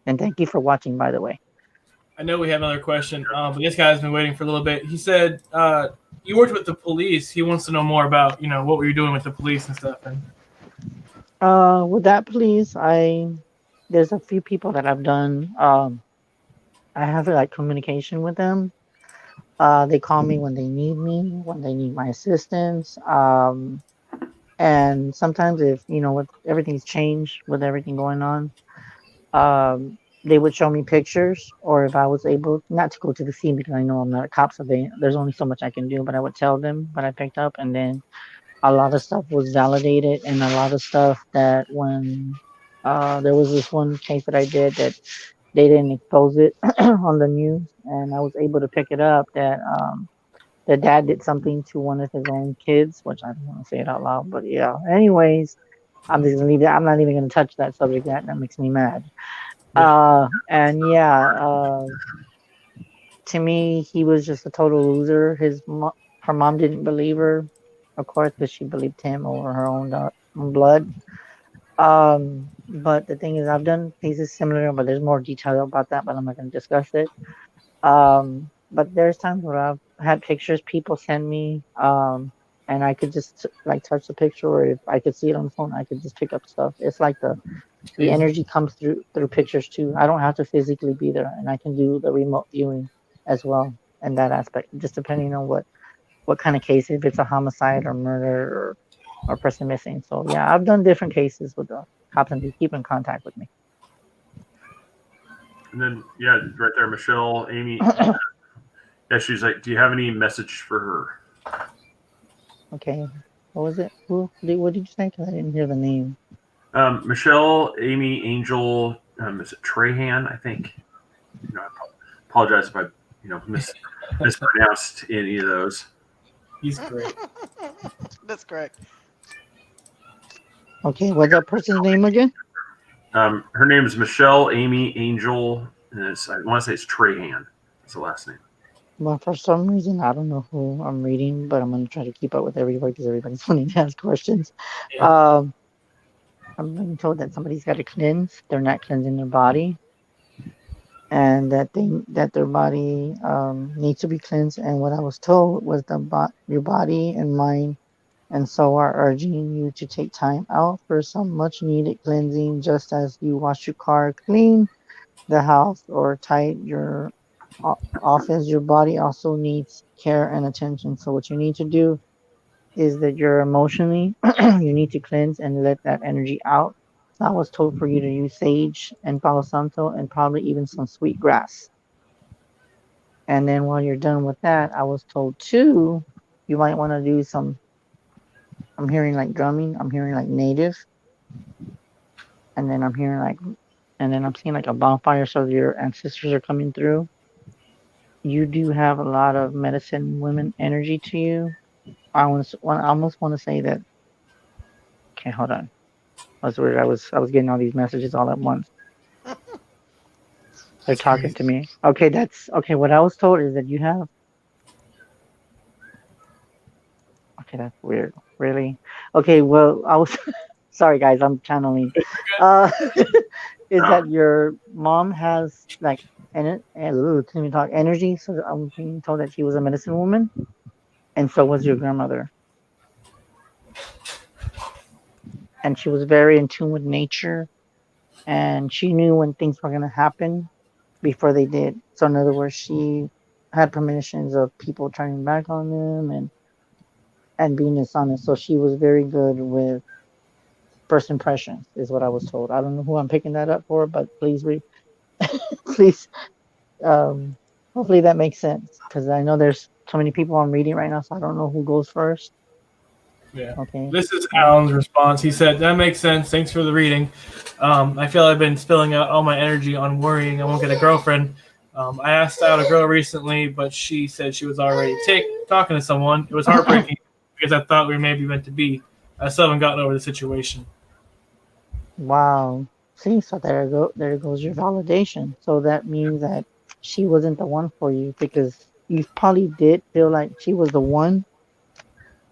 And thank you for watching, by the way. I know we have another question, but this guy's been waiting for a little bit. He said you worked with the police. He wants to know more about what were you doing with the police and stuff. And With that, please, there's a few people that I've done. I have like communication with them. They call me when they need me, when they need my assistance. And sometimes if with everything's changed with everything going on, they would show me pictures, or if I was able not to go to the scene because I know I'm not a cop, so there's only so much I can do. But I would tell them what I picked up, and then a lot of stuff was validated, and a lot of stuff that when there was this one case that I did that they didn't expose it on the news, and I was able to pick it up that the dad did something to one of his own kids, which I don't want to say it out loud, but yeah. Anyways, I'm just gonna leave that. I'm not even gonna touch that subject. That makes me mad. And yeah, to me, he was just a total loser. Her mom didn't believe her, of course, because she believed him over her own blood. But the thing is, I've done cases similar, but there's more detail about that, but I'm not going to discuss it. But there's times where I've had pictures people send me, and I could just like touch the picture, or if I could see it on the phone, I could just pick up stuff. It's like the energy comes through pictures too. I don't have to physically be there, and I can do the remote viewing as well in that aspect, just depending on what kind of case, if it's a homicide or murder or person missing. So yeah, I've done different cases with the cops, and they keep in contact with me. And then, yeah, right there, Michelle, Amy. Yeah, she's like, do you have any message for her? Okay, what was it? What did you say? Because I didn't hear the name. Michelle, Amy, Angel, is it Trahan, I think? I apologize if I, mispronounced any of those. he's great. That's correct. Okay, what's that person's name again? Her name is Michelle, Amy, Angel, and I want to say it's Trahan. That's the last name. Well, for some reason, I don't know who I'm reading, but I'm going to try to keep up with everybody because everybody's wanting to ask questions. Yeah. I'm being told that somebody's got to cleanse. They're not cleansing their body, and that their body needs to be cleansed. And what I was told was your body and mind and soul are urging you to take time out for some much needed cleansing, just as you wash your car, clean the house, or tidy your office. Your body also needs care and attention. So what you need to do is that you're emotionally, you need to cleanse and let that energy out. So I was told for you to use sage and Palo Santo and probably even some sweet grass. And then while you're done with that, I was told too, you might want to do some, I'm hearing like drumming, I'm hearing like native, and then I'm hearing like, and then I'm seeing like a bonfire, so your ancestors are coming through. You do have a lot of medicine women energy to you. I almost want to say that. Okay, hold on. That's weird. I was getting all these messages all at once. They're It's talking crazy. to me. Okay, that's okay. What I was told is that you have. Okay, that's weird. Really? Okay, well, I was sorry, guys. I'm channeling. Uh, is No. that your mom has like can we talk energy? So I'm being told that she was a medicine woman, and so was your grandmother, and she was very in tune with nature, and she knew when things were gonna happen before they did. So in other words, she had premonitions of people turning back on them and being dishonest. So she was very good with first impressions, is what I was told. I don't know who I'm picking that up for, but please please, um, hopefully that makes sense because I know there's so many people I'm reading right now, so I don't know who goes first. Yeah. Okay. This is Alan's response. He said, "That makes sense. Thanks for the reading. I feel I've been spilling out all my energy on worrying I won't get a girlfriend. I asked out a girl recently, but she said she was already talking to someone. It was heartbreaking because I thought we were maybe meant to be. I still haven't gotten over the situation." Wow. See, so there goes your validation. So that means that she wasn't the one for you because you probably did feel like she was the one,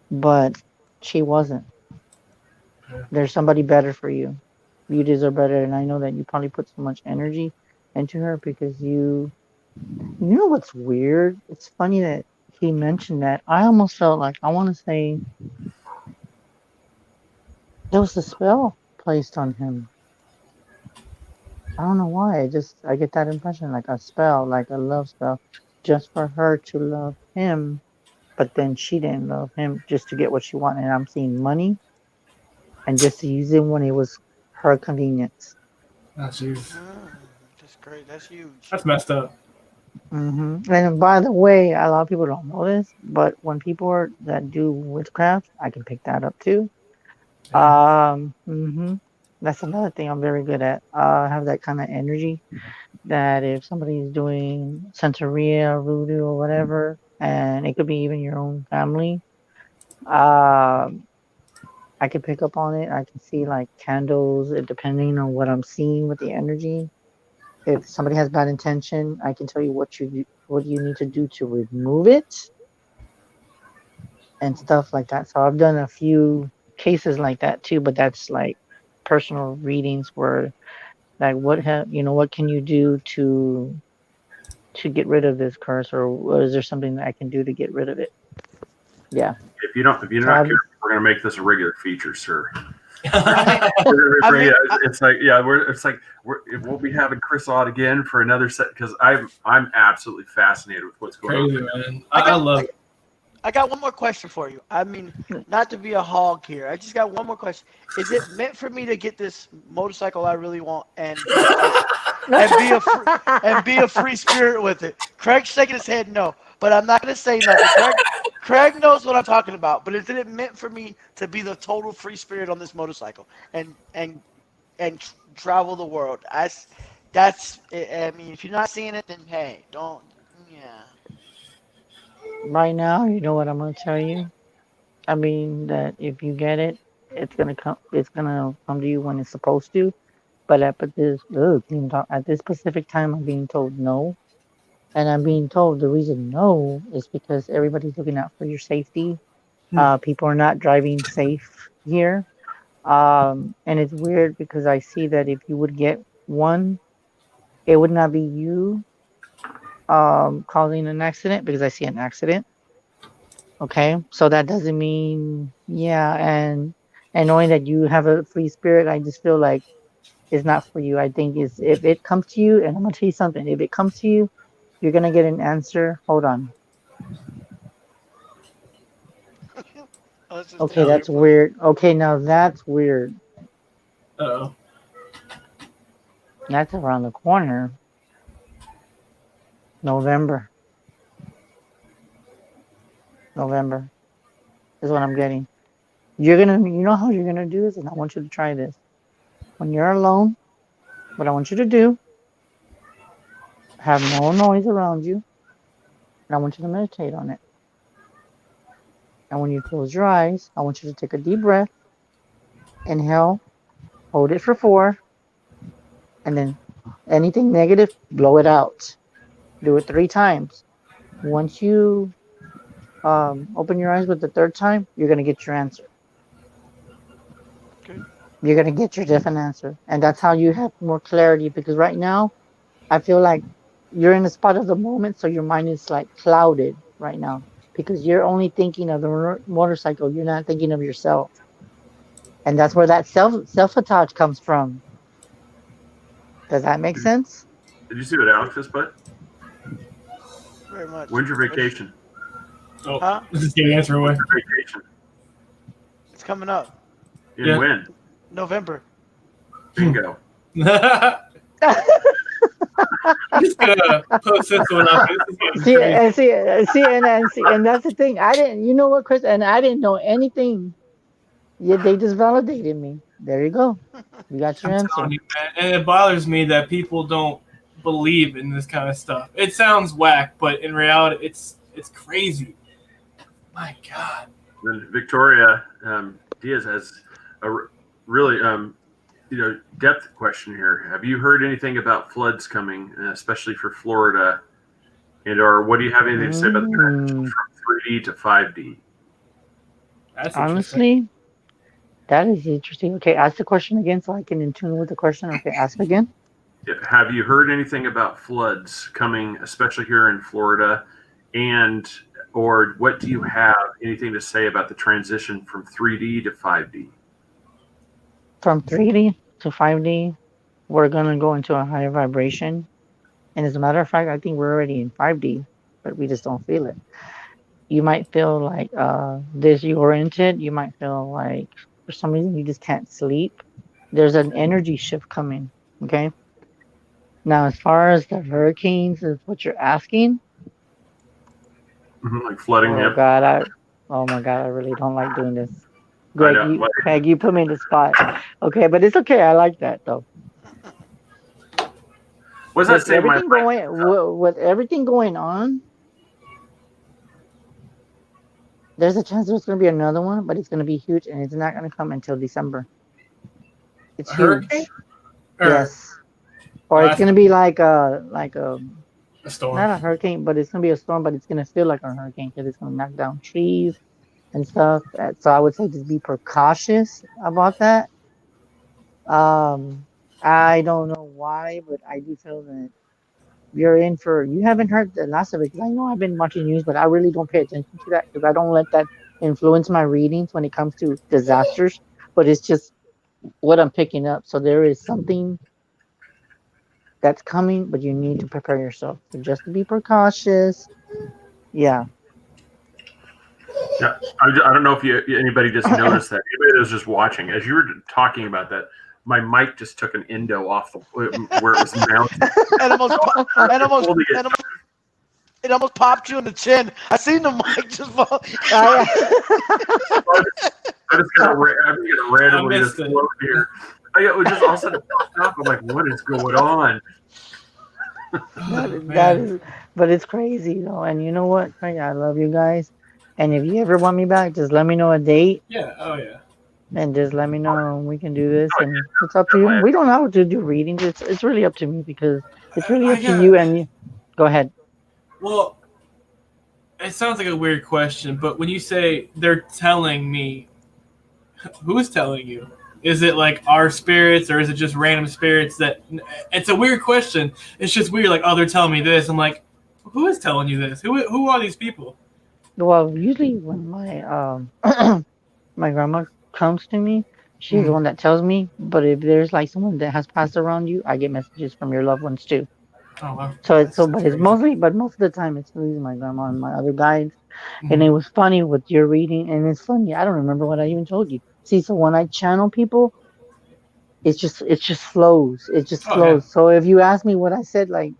but she wasn't. Yeah. There's somebody better for you. You deserve better, and I know that you probably put so much energy into her because you know what's weird? It's funny that he mentioned that. I almost felt like I want to say there was a spell placed on him. I don't know why. I get that impression like a spell, like a love spell, just for her to love him. But then she didn't love him just to get what she wanted. And I'm seeing money and just to use it when it was her convenience. That's huge. That's great. That's huge. That's messed up. And by the way, a lot of people don't know this, but when people that do witchcraft, I can pick that up too. Yeah. That's another thing I'm very good at. I have that kind of energy that if somebody's doing Santeria, voodoo, or whatever, and it could be even your own family, um, I can pick up on it. I can see like candles, depending on what I'm seeing with the energy. If somebody has bad intention, I can tell you what you need to do to remove it and stuff like that. So I've done a few cases like that too, but that's like personal readings where like what can you do to get rid of this curse, or is there something that I can do to get rid of it? Yeah. If you're So not careful, we're gonna make this a regular feature, sir. I mean, I mean, It's like we'll be having Chris on again for another set because I'm absolutely fascinated with what's going Crazy, on. man. I love it. I got one more question for you. I mean, not to be a hog here. I just got one more question. Is it meant for me to get this motorcycle I really want and be a free spirit with it? Craig's shaking his head no, but I'm not gonna say nothing. Craig knows what I'm talking about. But is it meant for me to be the total free spirit on this motorcycle and travel the world? I mean, if you're not seeing it, then hey, don't. Yeah. right now, you know what I'm gonna tell you? I mean that if you get it, it's gonna come to you when it's supposed to. But at this specific time I'm being told no. And I'm being told the reason no is because everybody's looking out for your safety. Hmm. People are not driving safe here. And it's weird because I see that if you would get one, it would not be you causing an accident because I see an accident. Okay, so that doesn't mean and knowing that you have a free spirit, I just feel like it's not for you. I think it's if it comes to you, and I'm gonna tell you something. If it comes to you, you're gonna get an answer. Hold on. Let's just Okay, take that's it from weird. Okay, now that's weird. Uh-oh. That's around the corner. November. November is what I'm getting. You know how you're gonna do this, and I want you to try this. When you're alone, what I want you to do, have no noise around you, and I want you to meditate on it. And when you close your eyes, I want you to take a deep breath, inhale, hold it for 4, and then anything negative, blow it out. Do it 3 times. Once you open your eyes with the 3rd time, you're gonna get your answer. Okay. You're gonna get your different answer, and that's how you have more clarity. Because right now, I feel like you're in a spot of the moment, so your mind is like clouded right now because you're only thinking of the motorcycle. You're not thinking of yourself, and that's where that self-sabotage comes from. Does that make sense? Did you see what Alex just put? Very much. When's your vacation? Oh, Huh? this is getting answer away. When's your vacation? It's coming up. And Yeah. when? November. Bingo. I'm just gonna post this one up. This is getting See, crazy. and that's the thing. I didn't, you know what, Chris? And I didn't know anything. Yet they just validated me. There you go. You got your I'm answer. telling you, man. And it bothers me that people don't believe in this kind of stuff. It sounds whack, but in reality, it's crazy. My God. And Victoria Diaz has a really depth question here. Have you heard anything about floods coming, especially for Florida? And or what do you have anything to say about the transition from 3D to 5D? That's interesting. Honestly, that is interesting. Okay, ask the question again so I can in tune with the question. Okay, ask again. Have you heard anything about floods coming, especially here in Florida? And or what do you have anything to say about the transition from 3D to 5D? From 3D to 5D, we're gonna go into a higher vibration. And as a matter of fact, I think we're already in 5D, but we just don't feel it. You might feel like disoriented. You might feel like for some reason you just can't sleep. There's an energy shift coming. Okay. Now, as far as the hurricanes is what you're asking, Like flooding. oh Yep. God, oh my God, I really don't like doing this. Greg, you put me in the spot. Okay, but it's okay. I like that though. What's that With say? with everything going on, there's a chance there's going to be another one, but it's going to be huge, and it's not going to come until December. It's A huge. hurricane? Or Yes. Or it's going to be like a a storm. not a hurricane, but it's going to be a storm, but it's going to feel like a hurricane because it's going to knock down trees and stuff. So I would say just be precautious about that. I don't know why, but I do feel that you haven't heard the last of it because I know I've been watching news, but I really don't pay attention to that because I don't let that influence my readings when it comes to disasters. But it's just what I'm picking up. So there is something that's coming, but you need to prepare yourself. So just to be precautious. Yeah. Yeah, I don't know if anybody just noticed that. Anybody that was just watching, as you were talking about that, my mic just took an endo off where it was mounted. It almost popped you in the chin. I seen the mic just fall. I just got a randomly just float here. It was just all of a sudden it popped up. I'm like, what is going on? that is, but it's crazy though. And you know what? I love you guys. And if you ever want me back, just let me know a date. Yeah. Oh yeah. And just let me know we can do this. And it's up to you. We don't have to do readings. It's really up to me because it's really up to you and you. Go ahead. Well, it sounds like a weird question, but when you say they're telling me, who's telling you? Is it like our spirits, or is it just random spirits? That it's a weird question. It's just weird. Like, oh, they're telling me this. I'm like, who is telling you this? Who are these people? Well, usually when my grandma comes to me, she's the one that tells me. But if there's like someone that has passed around you, I get messages from your loved ones too. Oh wow. But it's mostly, but most of the time it's usually my grandma and my other guides. And Mhm. it was funny with your reading, and it's funny. I don't remember what I even told you. See, so when I channel people, it just flows. It just Oh yeah. flows. So if you ask me what I said like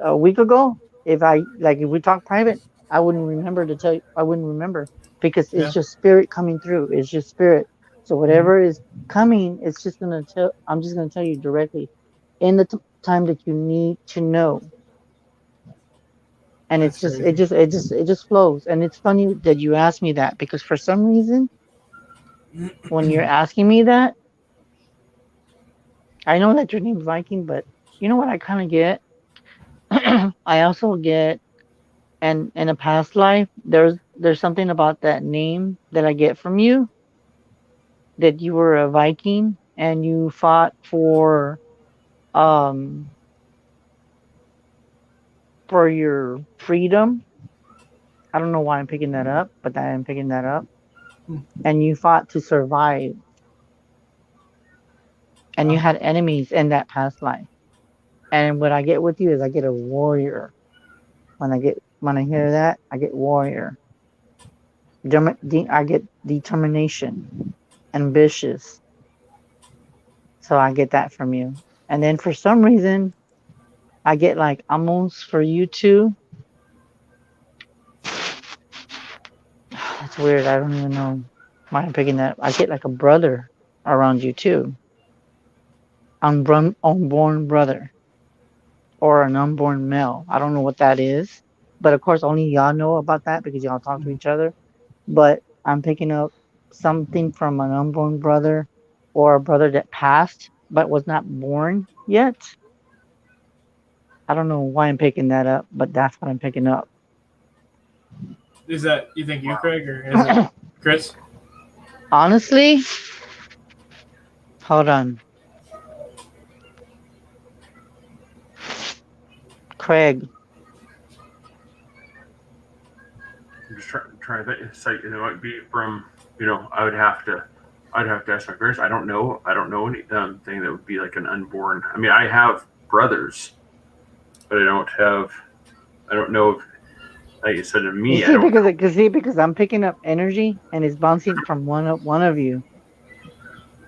a week ago, if we talk private, I wouldn't remember to tell you. I wouldn't remember because it's Yeah. just spirit coming through. It's just spirit. So whatever is coming, it's just gonna tell. I'm just gonna tell you directly in the time that you need to know. And That's it's just crazy. it just flows. And it's funny that you asked me that because for some reason when you're asking me that, I know that your name's Viking, but you know what I kind of get? I also get, and in a past life, there's something about that name that I get from you, that you were a Viking and you fought um for your freedom. I don't know why I'm picking that up, but I am picking that up. And you fought to survive, and you Wow. had enemies in that past life. And what I get with you is I get a warrior. When I hear that, I get warrior. I get determination, ambitious. So I get that from you. And then for some reason, I get like almost for you too. That's weird. I don't even know why I'm picking that. I get like a brother around you too. Unborn brother or an unborn male. I don't know what that is. But of course, only y'all know about that because y'all talk to each other. But I'm picking up something from an unborn brother or a brother that passed but was not born yet. I don't know why I'm picking that up, but that's what I'm picking up. Is that you think you, Craig, or is it Chris? Honestly, hold on. Craig. I'm just trying to think. It's like it might be from I'd have to ask my parents. I don't know anything that would be like an unborn. I mean, I have brothers, but I don't know if, like you said to You me, I see, don't know. because I'm picking up energy and it's bouncing from one of you.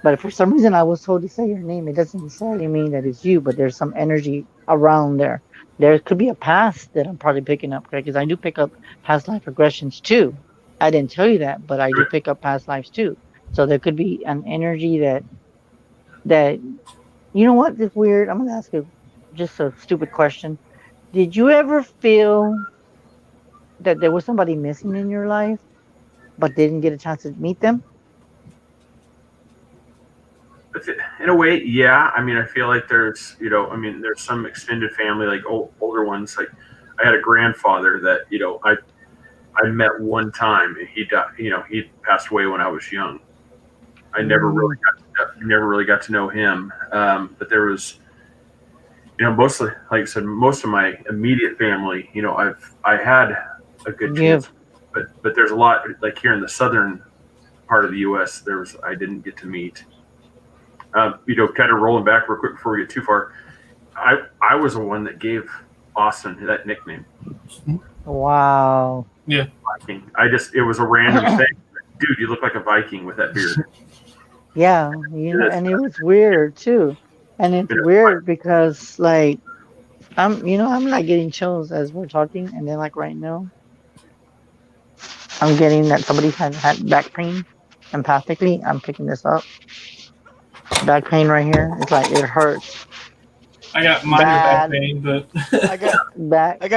But for some reason, I was told to say your name. It doesn't necessarily mean that it's you, but there's some energy around there. There could be a past that I'm probably picking up, Craig, because I do pick up past life regressions too. I didn't tell you that, but I do pick up past lives too. So there could be an energy that you know what is weird. I'm gonna ask you just a stupid question. Did you ever feel that there was somebody missing in your life, but didn't get a chance to meet them? In a way, yeah. I mean, I feel like there's some extended family, like older ones. Like I had a grandfather that I met one time, and he died. He passed away when I was young. I never really got to know him. But there was, mostly, like I said, most of my immediate family. I had a good You chance, but there's a lot like here in the southern part of the U.S. I didn't get to meet. Kind of rolling back real quick before we get too far. I was the one that gave Austin that nickname. Wow. Yeah. Viking. It was a random thing. Dude, you look like a Viking with that beard. Yeah, and it was weird too. And it's weird because like I'm not getting chills as we're talking, and then like right now, I'm getting that somebody had back pain. Empathically, I'm picking this up. Back pain right here. It's like it hurts. I got minor back Bad pain, but I got back. I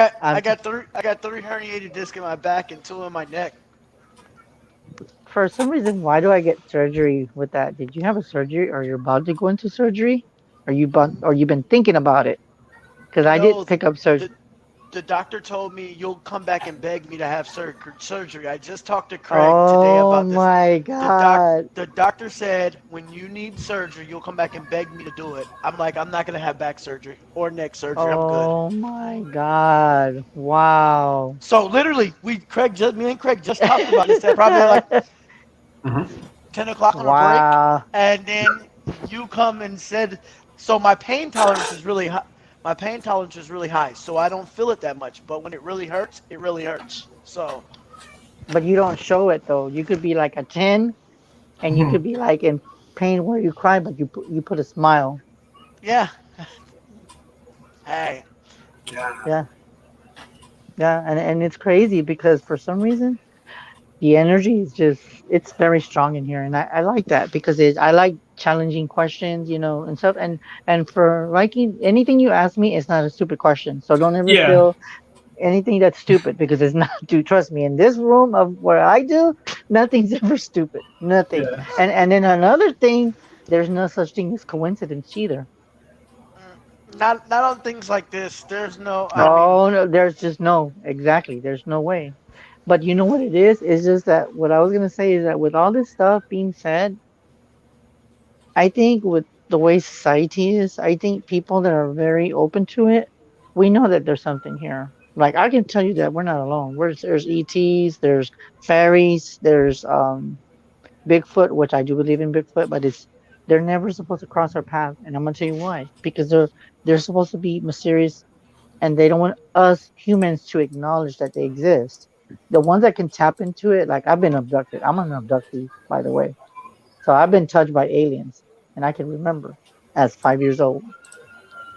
got three herniated discs in my back and two in my neck. For some reason, why do I get surgery with that? Did you have a surgery, or you're about to go into surgery? Or you've been thinking about it? Because I did No, pick up the surgery. The doctor told me you'll come back and beg me to have surgery. I just talked to Craig today Oh about this. my God. The doctor said when you need surgery, you'll come back and beg me to do it. I'm like, I'm not gonna have back surgery or neck surgery. I'm good. Oh my God. Wow. So literally, me and Craig just talked about it. He said probably like Mhm. 10 o'clock on a break, Wow. and then you come and said, so my pain tolerance is really high. My pain tolerance is really high, so I don't feel it that much. But when it really hurts, it really hurts. So But you don't show it though. You could be like a 10 and you could be like in pain where you cry, but you put a smile. yeah, hey, Yeah. Yeah. And it's crazy because for some reason the energy is just it's very strong in here. And I like that because I like challenging questions, and stuff. And for liking anything you ask me, it's not a stupid question. So don't ever Yeah. feel anything that's stupid because it's not. Dude, trust me, in this room of where I do, nothing's ever stupid. Nothing. Yeah. And then another thing, there's no such thing as coincidence either. not on things like this. There's no. I No. mean, Oh no, there's just no, exactly. There's no way. But you know what it is? It's just that what I was gonna say is that with all this stuff being said, I think with the way society is, I think people that are very open to it, we know that there's something here. Like I can tell you that we're not alone. There's ETs, there's fairies, there's Bigfoot, which I do believe in Bigfoot, but they're never supposed to cross our path, and I'm gonna tell you why. Because they're supposed to be mysterious, and they don't want us humans to acknowledge that they exist. The ones that can tap into it, like I've been abducted. I'm an abductee, by the way. So I've been touched by aliens, and I can remember as 5 years old.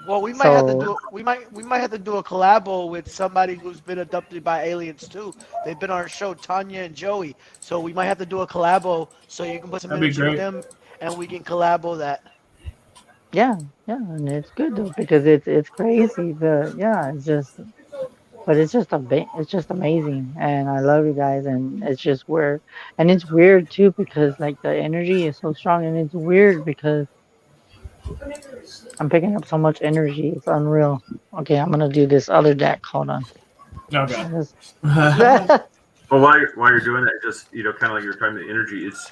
well, we might have to So do. We might have to do a collabo with somebody who's been abducted by aliens too. They've been on our show, Tanya and Joey. So we might have to do a collabo so you can put some That'd be energy with great. them, and we can collabo that. yeah, yeah, and it's good though because it's crazy. It's just, but it's just amazing, and I love you guys, and it's just weird, and it's weird too because like the energy is so strong, and it's weird because I'm picking up so much energy. It's unreal. Okay, I'm gonna do this other deck. Hold on. Okay. I just- Well, while you're doing that, just kind of like you're talking about the energy. It's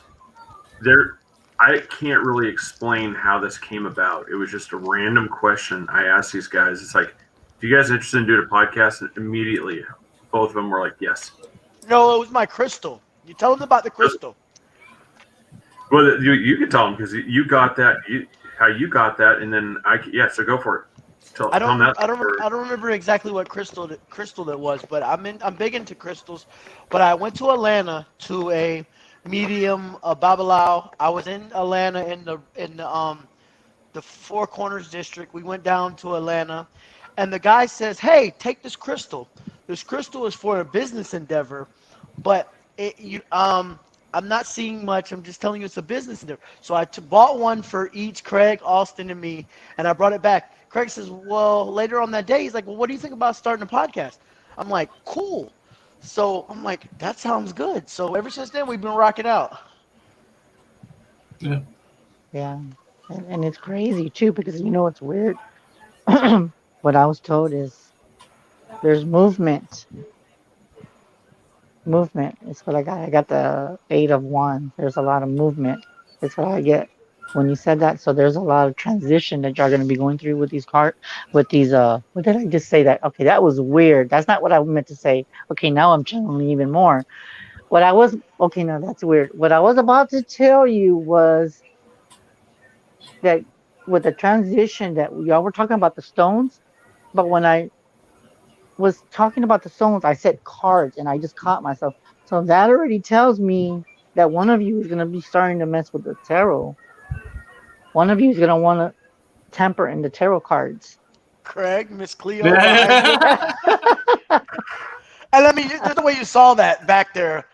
there. I can't really explain how this came about. It was just a random question I asked these guys. It's like, "Do you guys interested in doing a podcast?" And immediately, both of them were like, "Yes." No, it was my crystal. You tell them about the crystal. Well, you can tell them because you got that. How you got that, and then So go for it. Tell them that. I don't remember exactly what crystal that was, but I'm big into crystals. But I went to Atlanta to a medium, a Babalao. I was in Atlanta in the Four Corners district. We went down to Atlanta, and the guy says, "Hey, take this crystal. This crystal is for a business endeavor, but I'm not seeing much. I'm just telling you it's a business endeavor." So I bought one for each, Craig, Austin, and me, and I brought it back. Craig says, well, later on that day, he's like, well, what do you think about starting a podcast? I'm like, cool. So I'm like, that sounds good. So ever since then, we've been rocking out. Yeah. yeah, and it's crazy too because you know what's weird. What I was told is there's movement. Movement. It's what I got. I got the 8 of Wands. There's a lot of movement. It's what I get when you said that. So there's a lot of transition that you're going to be going through with with these. What did I just say? That okay? That was weird. That's not what I meant to say. Okay, now I'm channeling even more. What I was okay. No, that's weird. What I was about to tell you was that with the transition that y'all were talking about the stones, but when I was talking about the stones, I said cards, and I just caught myself. So that already tells me that one of you is going to be starting to mess with the tarot. One of you is going to want to temper in the tarot cards. Craig, Miss Cleo behind you. And let me, just the way you saw that back there.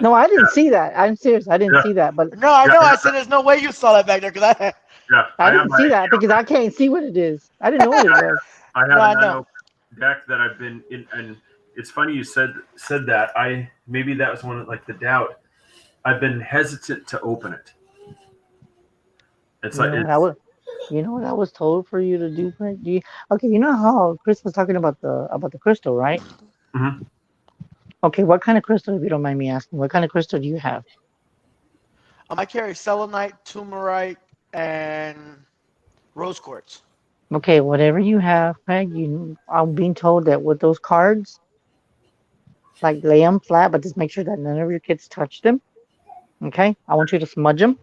No, I didn't see that. I'm serious. I didn't Yeah. see that. But No, I know. I said there's no way you saw that back there because Yeah, I have didn't see that because I can't see what it is. I didn't know what it was. I have No, I an know. unopened deck that I've been in, and it's funny you said that. Maybe that was one of like the doubt. I've been hesitant to open it. It's You like know what You know what I was told for you to do, Frank? Okay, you know how Chris was talking about the crystal, right? Hmm. Okay, what kind of crystal, if you don't mind me asking, what kind of crystal do you have? I carry selenite, turmeric, and rose quartz. Okay, whatever you have, Craig, I'm being told that with those cards, like lay them flat, but just make sure that none of your kids touch them. Okay, I want you to smudge them.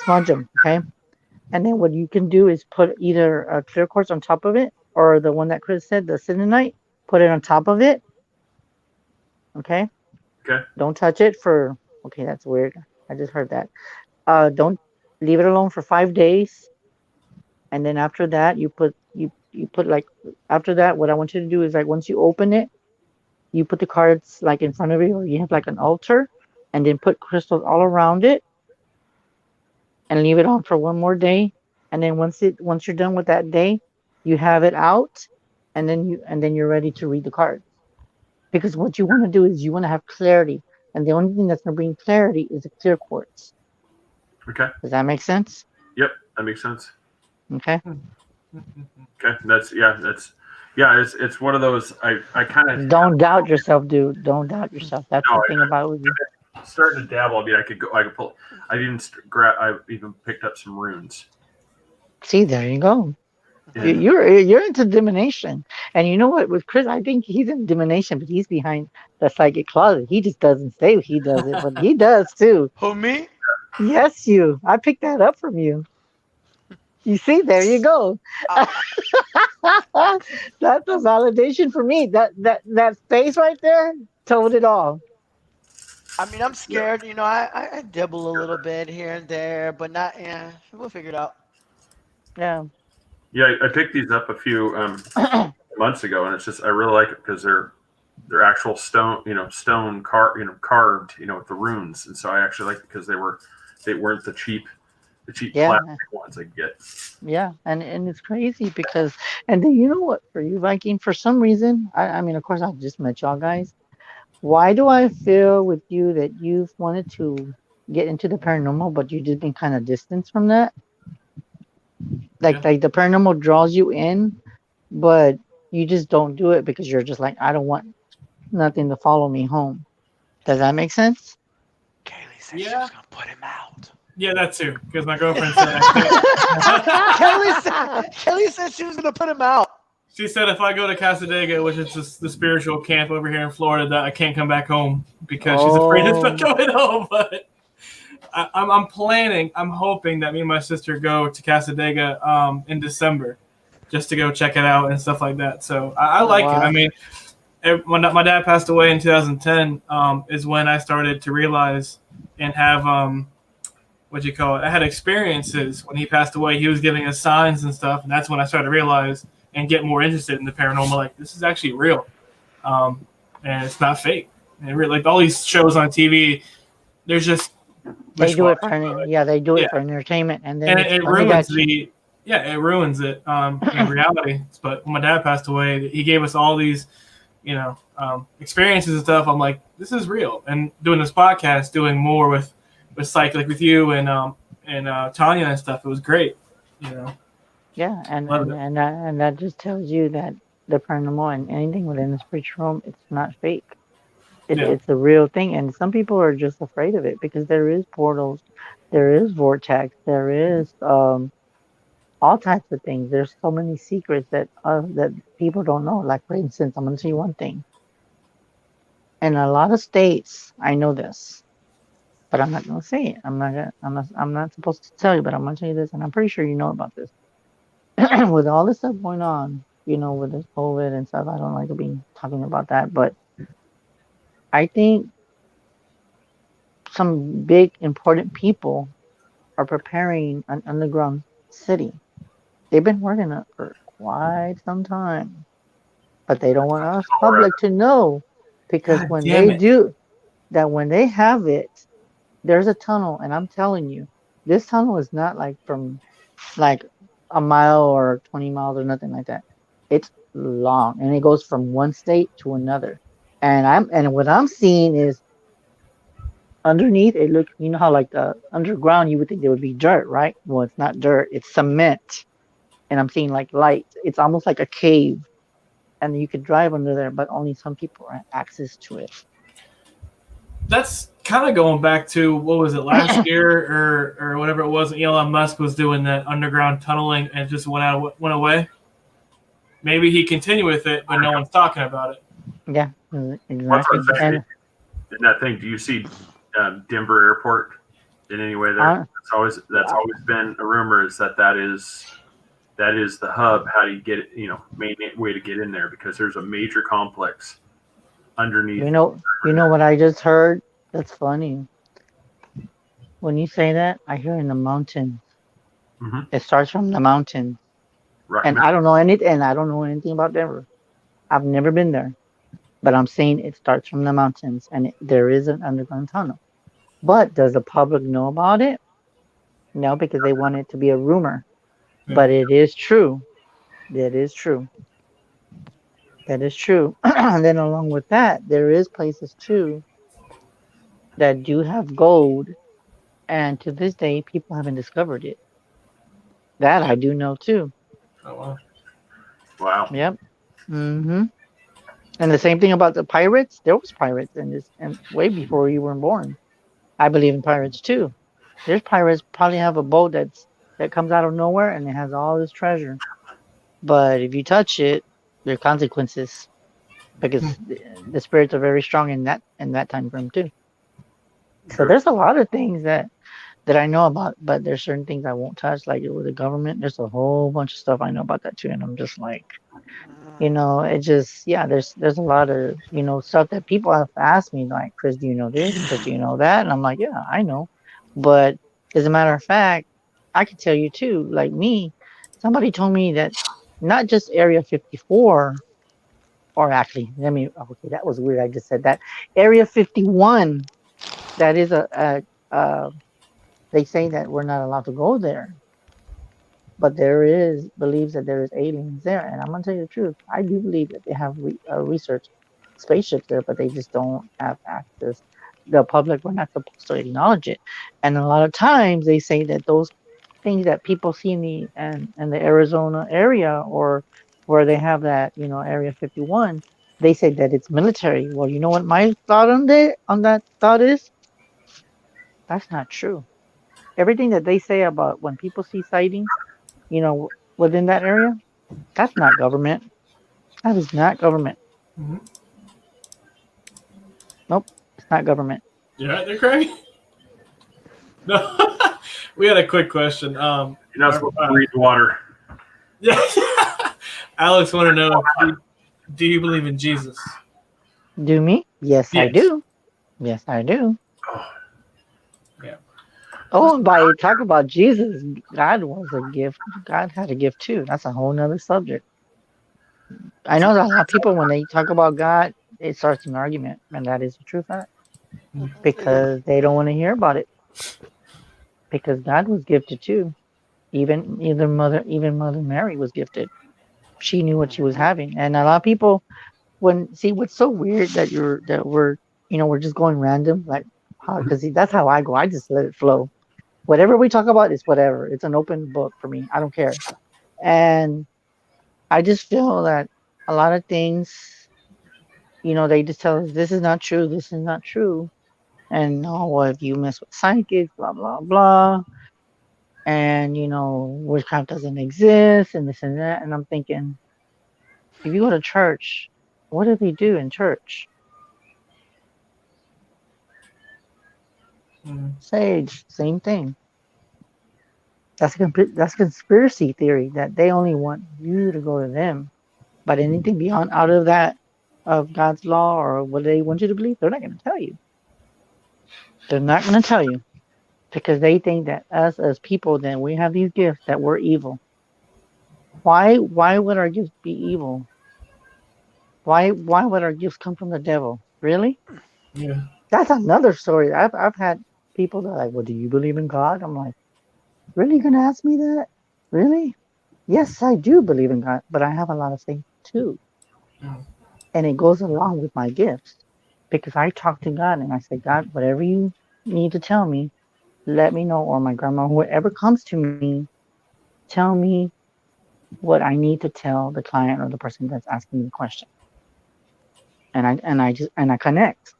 Okay, and then what you can do is put either a clear quartz on top of it, or the one that Chris said, the selenite, put it on top of it. Okay, Okay. don't touch it for. Okay, that's weird. I just heard that. Don't leave it alone for 5 days, and then after that, you put like after that. What I want you to do is like once you open it, you put the cards like in front of you, or you have like an altar, and then put crystals all around it, and leave it on for one more day. And then once you're done with that day, you have it out, and then you're ready to read the cards. Because what you want to do is you want to have clarity, and the only thing that's going to bring clarity is a clear quartz. Okay. Does that make sense? Yep, that makes sense. Okay. Okay, it's one of those. I kind of Don't doubt yourself, dude. Don't doubt yourself. That's no, the thing about you. I'm starting to dabble. I mean, I could pull. I even picked up some runes. See, there you go. Yeah. You're into divination, and you know what? With Chris, I think he's in divination, but he's behind the psychic closet. He just doesn't say he does it, but he does too. Who, me? Yes, you. I picked that up from you. You see, there you go. I, That's a validation for me. That face right there told it all. I mean, I'm scared. You know, I dibble a little bit here and there, but not. Yeah, we'll figure it out. Yeah. Yeah, I picked these up a few months ago, and it's just I really like it because they're actual stone, carved, with the runes, and so I actually like it because they weren't the cheap Yeah. plastic ones I get. Yeah, and it's crazy because, and then you know what, for you, Viking, for some reason, I mean, of course, I've just met y'all guys. Why do I feel with you that you've wanted to get into the paranormal, but you've just been kind of distanced from that? Like the paranormal draws you in, but you just don't do it because you're just like, I don't want nothing to follow me home. Does that make sense? Kaylee said she was gonna put him out. Yeah, that too. Because my girlfriend said Kelly said she was gonna put him out. she said if I go to Casadega, which is just the spiritual camp over here in Florida, that I can't come back home because she's afraid of not going home. But I'm planning. I'm hoping that me and my sister go to Casadega in December, just to go check it out and stuff like that. So I like it. I mean, when my dad passed away in 2010, is when I started to realize and have I had experiences when he passed away. He was giving us signs and stuff, and that's when I started to realize and get more interested in the paranormal. Like, this is actually real, and it's not fake. And really, like all these shows on TV, there's just they do it for they do it for entertainment, and then it ruins it ruins it in reality. But when my dad passed away, he gave us all these experiences and stuff. I'm like, this is real. And doing this podcast, doing more with psych, like with you and Tanya and stuff, it was great. Yeah, and that just tells you that the paranormal and anything within the spiritual realm, it's not fake. It's a real thing, and some people are just afraid of it because there is portals, there is vortex, there is all types of things. There's so many secrets that people don't know. Like, for instance, I'm going to tell you one thing. In a lot of states, I know this, but I'm not going to say it. I'm not supposed to tell you, but I'm going to tell you this, and I'm pretty sure you know about this. With all this stuff going on, with this COVID and stuff, I don't like to be talking about that, but I think some big important people are preparing an underground city. They've been working on it for quite some time, but they don't want us public to know because when they have it, there's a tunnel, and I'm telling you, this tunnel is not like from like a mile or 20 miles or nothing like that. It's long, and it goes from one state to another. And what I'm seeing is underneath it look. You know how like the underground, you would think there would be dirt, right? Well, it's not dirt. It's cement, and I'm seeing like light. It's almost like a cave, and you could drive under there, but only some people have access to it. That's kind of going back to what was it last year or whatever it was. Elon Musk was doing that underground tunneling and it just went away. Maybe he continued with it, but no one's talking about it. Yeah, What's exactly. that thing? In that thing, do you see Denver Airport in any way there? That's always been a rumor, is that is the hub. How do you get it? Main way to get in there, because there's a major complex underneath. You know what I just heard? That's funny. When you say that, I hear in the mountains. Mm-hmm. It starts from the mountains. Right. And I don't know anything about Denver. I've never been there. But I'm saying it starts from the mountains, and there is an underground tunnel. But does the public know about it? No, because they want it to be a rumor. Yeah. But it is true. That is true. That is true. And then along with that, there is places too that do have gold, and to this day, people haven't discovered it. That I do know too. Oh wow! Wow. Yep. Mm-hmm. And the same thing about the pirates. There was pirates in this, and way before you were born. I believe in pirates too. There's pirates probably have a boat that comes out of nowhere and it has all this treasure. But if you touch it, there are consequences, because the spirits are very strong in that time frame too. So there's a lot of things that I know about, but there's certain things I won't touch, like with the government. There's a whole bunch of stuff I know about that too, and I'm just like, it just, yeah, there's a lot of, stuff that people have asked me, like, Chris, do you know this? Chris, do you know that? And I'm like, yeah, I know. But as a matter of fact, I can tell you too, like me, somebody told me that not just Area 54, or actually, okay, that was weird. I just said that. Area 51, that is they say that we're not allowed to go there. But believes that there is aliens there. And I'm going to tell you the truth. I do believe that they have research spaceships there, but they just don't have access. The public, we're not supposed to acknowledge it. And a lot of times they say that those things that people see in the Arizona area, or where they have that, Area 51, they say that it's military. Well, you know what my thought on that thought is? That's not true. Everything that they say about when people see sightings, within that area, that's not government. That is not government. Mm-hmm. Nope, it's not government. You right there, Craig? No. We had a quick question. You're not supposed to breathe water. Yeah. Alex want to know, do you believe in Jesus? Do me? Yes, I do. Yes, I do. Yeah. Oh, and by talk about Jesus, God was a gift. God had a gift too. That's a whole nother subject. I know that a lot of people, when they talk about God, it starts an argument, and that is the true fact, because they don't want to hear about it. Because God was gifted too. Even Mother Mary was gifted. She knew what she was having, and a lot of people, what's so weird that we're just going random, like, because that's how I go. I just let it flow. Whatever we talk about is whatever. It's an open book for me. I don't care. And I just feel that a lot of things, they just tell us this is not true, this is not true. And well, if you mess with psychics, blah, blah, blah. And, witchcraft doesn't exist and this and that. And I'm thinking, if you go to church, what do they do in church? Sage, same thing. That's conspiracy theory, that they only want you to go to them. But anything beyond out of that, of God's law, or what they want you to believe, they're not going to tell you. They're not going to tell you, because they think that us as people, then we have these gifts, that we're evil. Why would our gifts be evil? Why would our gifts come from the devil? Really? Yeah. That's another story. I've had people that are like, well, do you believe in God? I'm like, really, gonna ask me that? Really? Yes, I do believe in God, but I have a lot of faith too. And it goes along with my gifts, because I talk to God and I say, God, whatever you need to tell me, let me know, or my grandma, whoever comes to me, tell me what I need to tell the client or the person that's asking me the question. And I connect.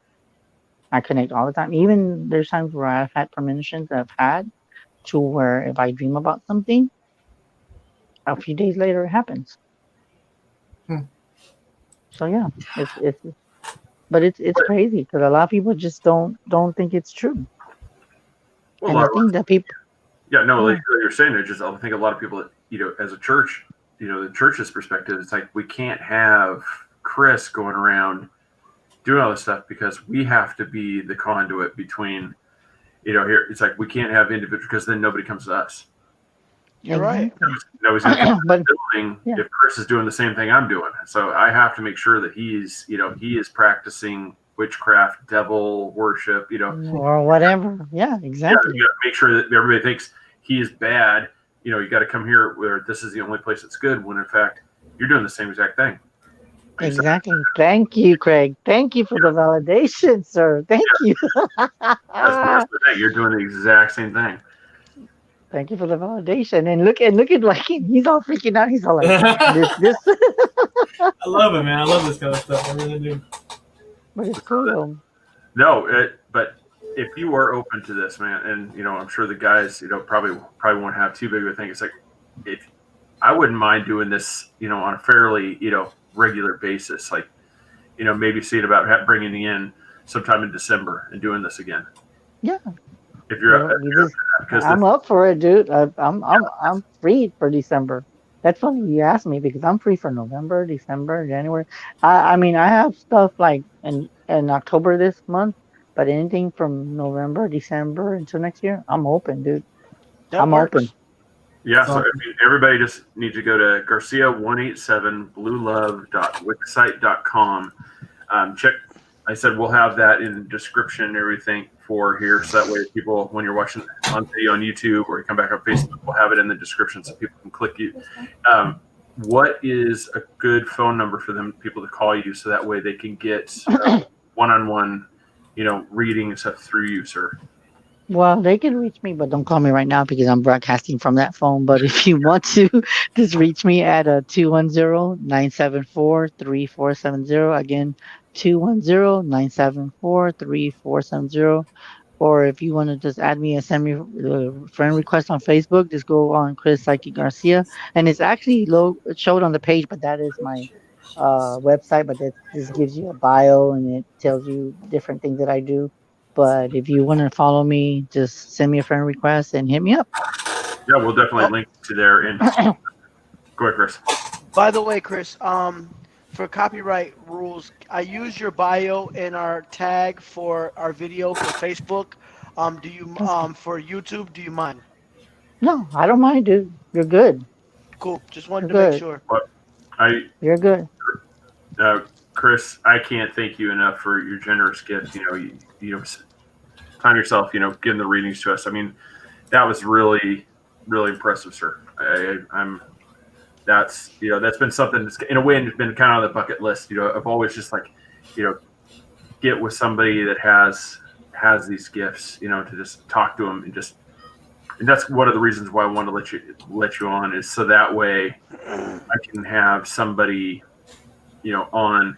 I connect all the time. Even there's times where I've had premonitions that I've had to where if I dream about something, a few days later it happens. Hmm. So yeah, it's but it's crazy because a lot of people just don't think it's true. Well, And the thing that people, yeah, no, yeah, like you're saying, I think a lot of people, as a church, the church's perspective, it's like we can't have Chris going around doing all this stuff because we have to be the conduit between, here it's like we can't have individuals because then nobody comes to us. You're right. exactly. Nobody's going to come to But the building yeah, if Chris is doing the same thing I'm doing. So I have to make sure that he is practicing witchcraft, devil worship, or whatever. Yeah, yeah, exactly. you got to make sure that everybody thinks he is bad. You got to come here where this is the only place that's good. When in fact, you're doing the same exact thing. Exactly. Thank you, Craig. Thank you for the validation, sir. Thank you. That's the thing. You're doing the exact same thing. Thank you for the validation. And look at like he's all freaking out. He's all like this. I love it, man. I love this kind of stuff. I really do. But it's cool though. No, but if you are open to this, man, and I'm sure the guys, probably won't have too big of a thing. It's like if I wouldn't mind doing this, on a fairly, regular basis, like, maybe seeing about bringing you in sometime in December and doing this again. Yeah. If you're, because I'm up for it, dude. I'm free for December. That's funny you asked me because I'm free for November, December, January. I mean I have stuff like in October this month, but anything from November, December until next year, I'm open, dude. That I'm works. open. Yeah, so I mean, everybody just needs to go to Garcia187bluelove.wixsite.com. Check. I said we'll have that in the description and everything for here, so that way people, when you're watching on video on YouTube or you come back on Facebook, we'll have it in the description so people can click you. What is a good phone number for people to call you so that way they can get one-on-one, reading and stuff through you, sir? Well, they can reach me, but don't call me right now because I'm broadcasting from that phone. But if you want to, just reach me at 210-974-3470. Again, 210-974-3470. Or if you want to just add me and send me a friend request on Facebook, just go on Chris Psychic Garcia. And it's actually showed on the page, but that is my website. But that just gives you a bio and it tells you different things that I do. But if you want to follow me, just send me a friend request and hit me up. Yeah, we'll definitely link to there. And go ahead, Chris. By the way, Chris, for copyright rules, I use your bio in our tag for our video for Facebook. Do you for YouTube? Do you mind? No, I don't mind, dude. You're good. Cool. Just wanted You're to make good. sure. You're good. Chris, I can't thank you enough for your generous gift. You time yourself, giving the readings to us. I mean, that was really, really impressive, sir. That's been something that's in a way been kind of on the bucket list. I've always just like, get with somebody that has these gifts, to just talk to them and that's one of the reasons why I want to let you on is so that way I can have somebody, on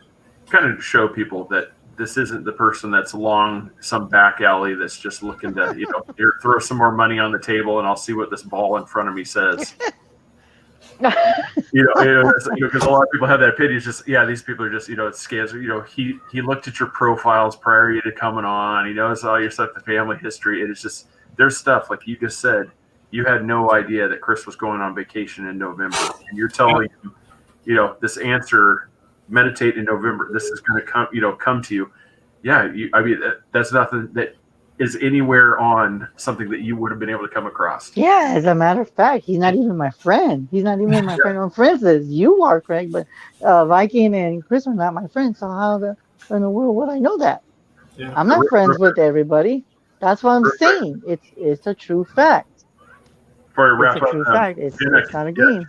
kind of show people that this isn't the person that's along some back alley that's just looking to, here, throw some more money on the table and I'll see what this ball in front of me says. Because a lot of people have that opinion. It's just, these people are just, it's scams. He looked at your profiles prior to coming on. He knows all your stuff, the family history. And it's just, there's stuff like you just said. You had no idea that Chris was going on vacation in November, and you're telling him, this answer. Meditate in November. This is going to come to you. Yeah, I mean that's nothing that is anywhere on something that you would have been able to come across. Yeah, as a matter of fact, he's not even my friend. He's not even my friend on friends list. You are, Craig, but Viking and Chris are not my friends. So how in the world would I know that? Yeah. I'm not friends with everybody. That's what I'm saying. It's a true fact. Before we wrap it's a true fact. It's not a game.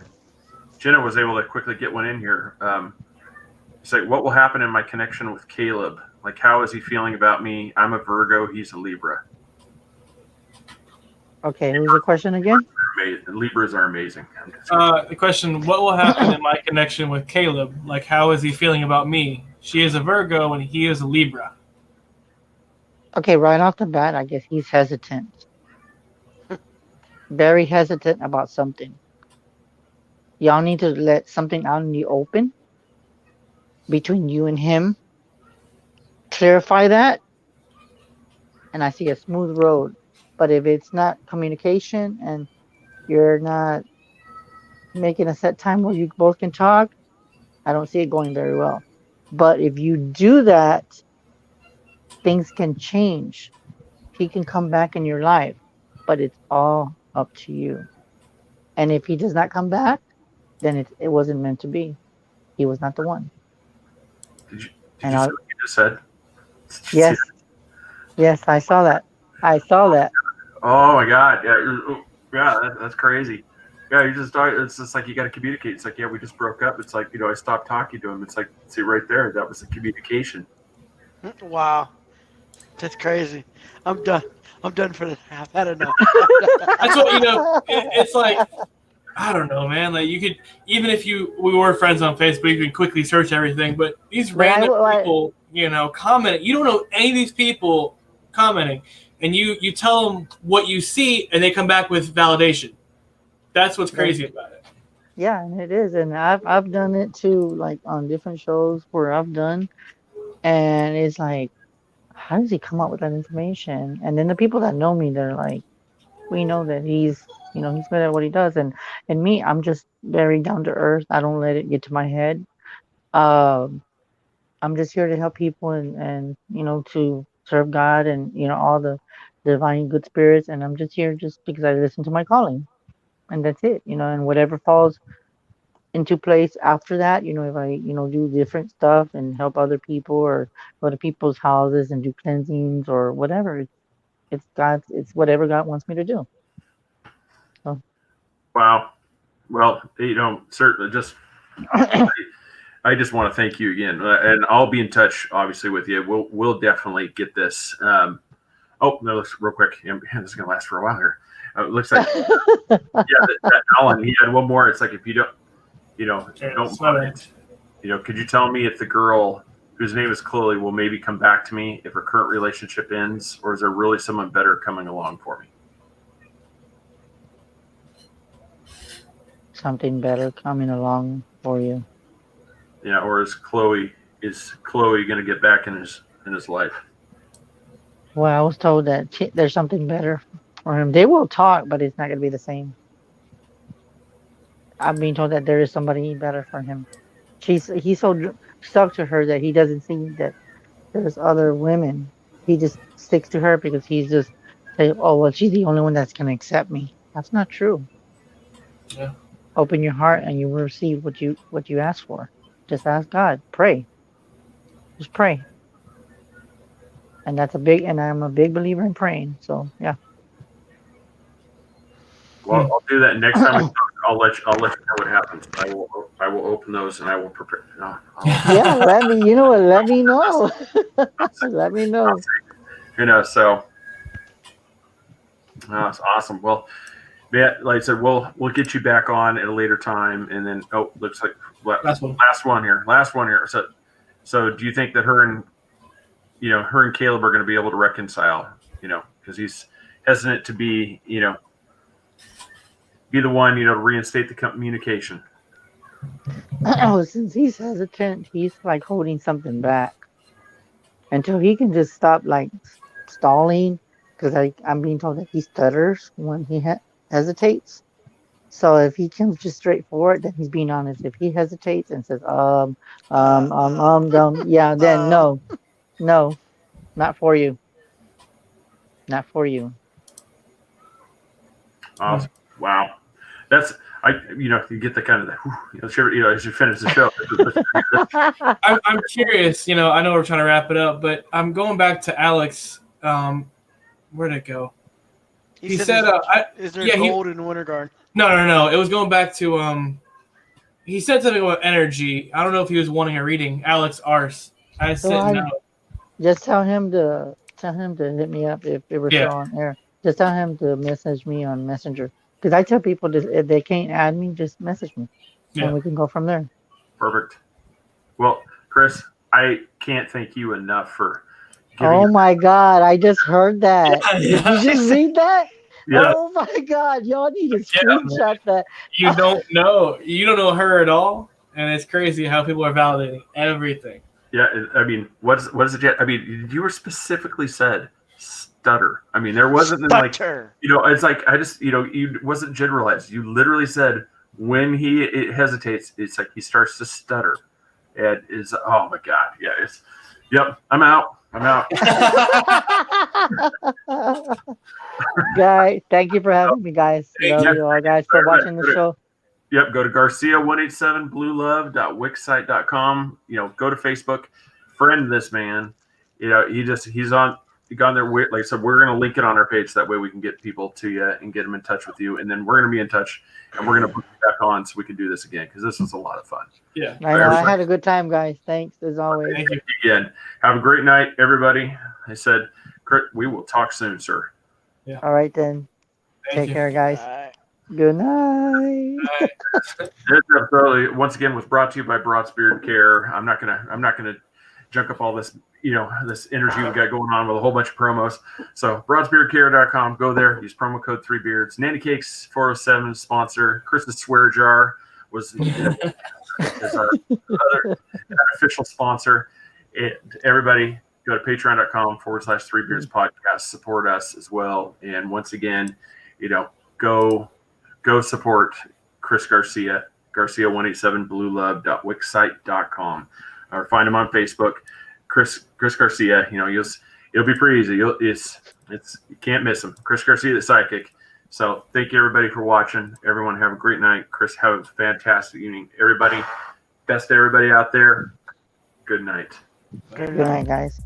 Jenna was able to quickly get one in here. It's like, what will happen in my connection with Caleb? Like, how is he feeling about me? I'm a Virgo. He's a Libra. Okay, who's the question again? Libras are amazing. The question: what will happen in my connection with Caleb? Like, how is he feeling about me? She is a Virgo and he is a Libra. Okay, right off the bat, I guess he's hesitant. Very hesitant about something. Y'all need to let something out in the open between you and him. Clarify that, and I see a smooth road. But if it's not communication and you're not making a set time where you both can talk, I don't see it going very well. But if you do that, things can change. He can come back in your life, but it's all up to you. And if he does not come back, then it wasn't meant to be. He was not the one. Did you And see what you just said? Yes, I saw that. Oh my God! Yeah, that's crazy. Yeah, you just it's just like you got to communicate. It's like, yeah, we just broke up. It's like, I stopped talking to him. It's like, see right there, that was the communication. Wow, that's crazy. I'm done. I'm done for the half. I don't know. That's what it's like. I don't know, man. Like, you could, even if we were friends on Facebook, you could quickly search everything. But these random people, comment. You don't know any of these people commenting, and you tell them what you see, and they come back with validation. That's what's crazy about it. Yeah, and it is, and I've done it too, like on different shows where I've done, and it's like, how does he come up with that information? And then the people that know me, they're like, we know that he's good at what he does, and me, I'm just very down to earth. I don't let it get to my head. I'm just here to help people and to serve God and all the divine good spirits, and I'm just here just because I listen to my calling, and that's it. And whatever falls into place after that, if I do different stuff and help other people or go to people's houses and do cleansings or whatever, it's whatever God wants me to do. So. Wow. Well, certainly just I just want to thank you again, and I'll be in touch obviously with you. We'll definitely get this. No, real quick. This is gonna last for a while here. It looks like that Alan, he had one more. It's like, if you don't mind, could you tell me if the girl whose name is Chloe will maybe come back to me if her current relationship ends, or is there really someone better coming along for me? Something better coming along for you. Yeah, or is Chloe going to get back in his life? Well, I was told that there's something better for him. They will talk, but it's not going to be the same. I'm being told that there is somebody better for him. He's so stuck to her that he doesn't see that there's other women. He just sticks to her because he's just saying, oh, well, she's the only one that's going to accept me. That's not true. Yeah. Open your heart and you will receive what you ask for. Just ask God. Pray. Just pray. And I'm a big believer in praying. So yeah. Well, I'll do that next time we talk. I'll let you know what happens. I will open those and I will prepare. Yeah, let me know. Let me know. So it's awesome. Well, yeah, like I said, we'll get you back on at a later time, and then looks like last one here. So do you think that her and Caleb are going to be able to reconcile? Because he's hesitant to be the one to reinstate the communication. Since he's hesitant, he's like holding something back until he can just stop like stalling. Because I'm being told that he stutters when he hesitates. So if he comes just straight forward, then he's being honest. If he hesitates and says yeah, then no, not for you. Not for you. Awesome. Wow. That's you get the kind of as you finish the show. I'm curious. I know we're trying to wrap it up, but I'm going back to Alex. Where'd it go? He said, "Is there gold in Winter Garden?" No. It was going back to He said something about energy. I don't know if he was wanting a reading. Alex Ars. I said no. Just tell him to hit me up if it was still on air. Just tell him to message me on Messenger. Because I tell people that if they can't add me, just message me, Yeah. and we can go from there. Perfect. Well, Chris, I can't thank you enough for giving. Oh my God! I just heard that. Yeah. Did you just read that? Yeah. Oh my God! Y'all need to Yeah, screenshot that. You don't know her at all, and it's crazy how people are validating everything. Yeah. I mean, what is it? I mean, you were specifically said stutter. I mean, there wasn't like, Stutter. it's like I just, you wasn't generalized. You literally said when he hesitates, it's like he starts to stutter. It is. Oh my God. Yeah. Yep. I'm out. Guys, thank you for having me, guys. Love you. you all, guys, for watching the show. Yep, go to Garcia187bluelove.wixsite.com. Go to Facebook, friend this man. He's gone there. Like I said, we're going to link it on our page. That way we can get people to you and get them in touch with you. And then we're going to be in touch and we're going to put you back on so we can do this again because this was a lot of fun. Yeah. I know. I had a good time, guys. Thanks, as always. Thank you. Again, have a great night, everybody. I said, Kurt, we will talk soon, sir. Yeah. All right, then. Take care, guys. Good night. This episode, once again, was brought to you by Broadsbeard Care. I'm not gonna junk up all this, this energy we got going on with a whole bunch of promos. So broadsbeardcare.com, go there, use promo code 3beards. Nanny Cakes 407 sponsor. Chris's Swear Jar was is our other official sponsor. Everybody go to patreon.com/3beards podcast. Support us as well. And once again, go support Chris Garcia, Garcia187bluelove.wixsite.com, or find him on Facebook, Chris Garcia. It'll be pretty easy. You can't miss him, Chris Garcia the Psychic. So thank you everybody for watching. Everyone have a great night. Chris, have a fantastic evening. Everybody, best to everybody out there. Good night. Good night, guys.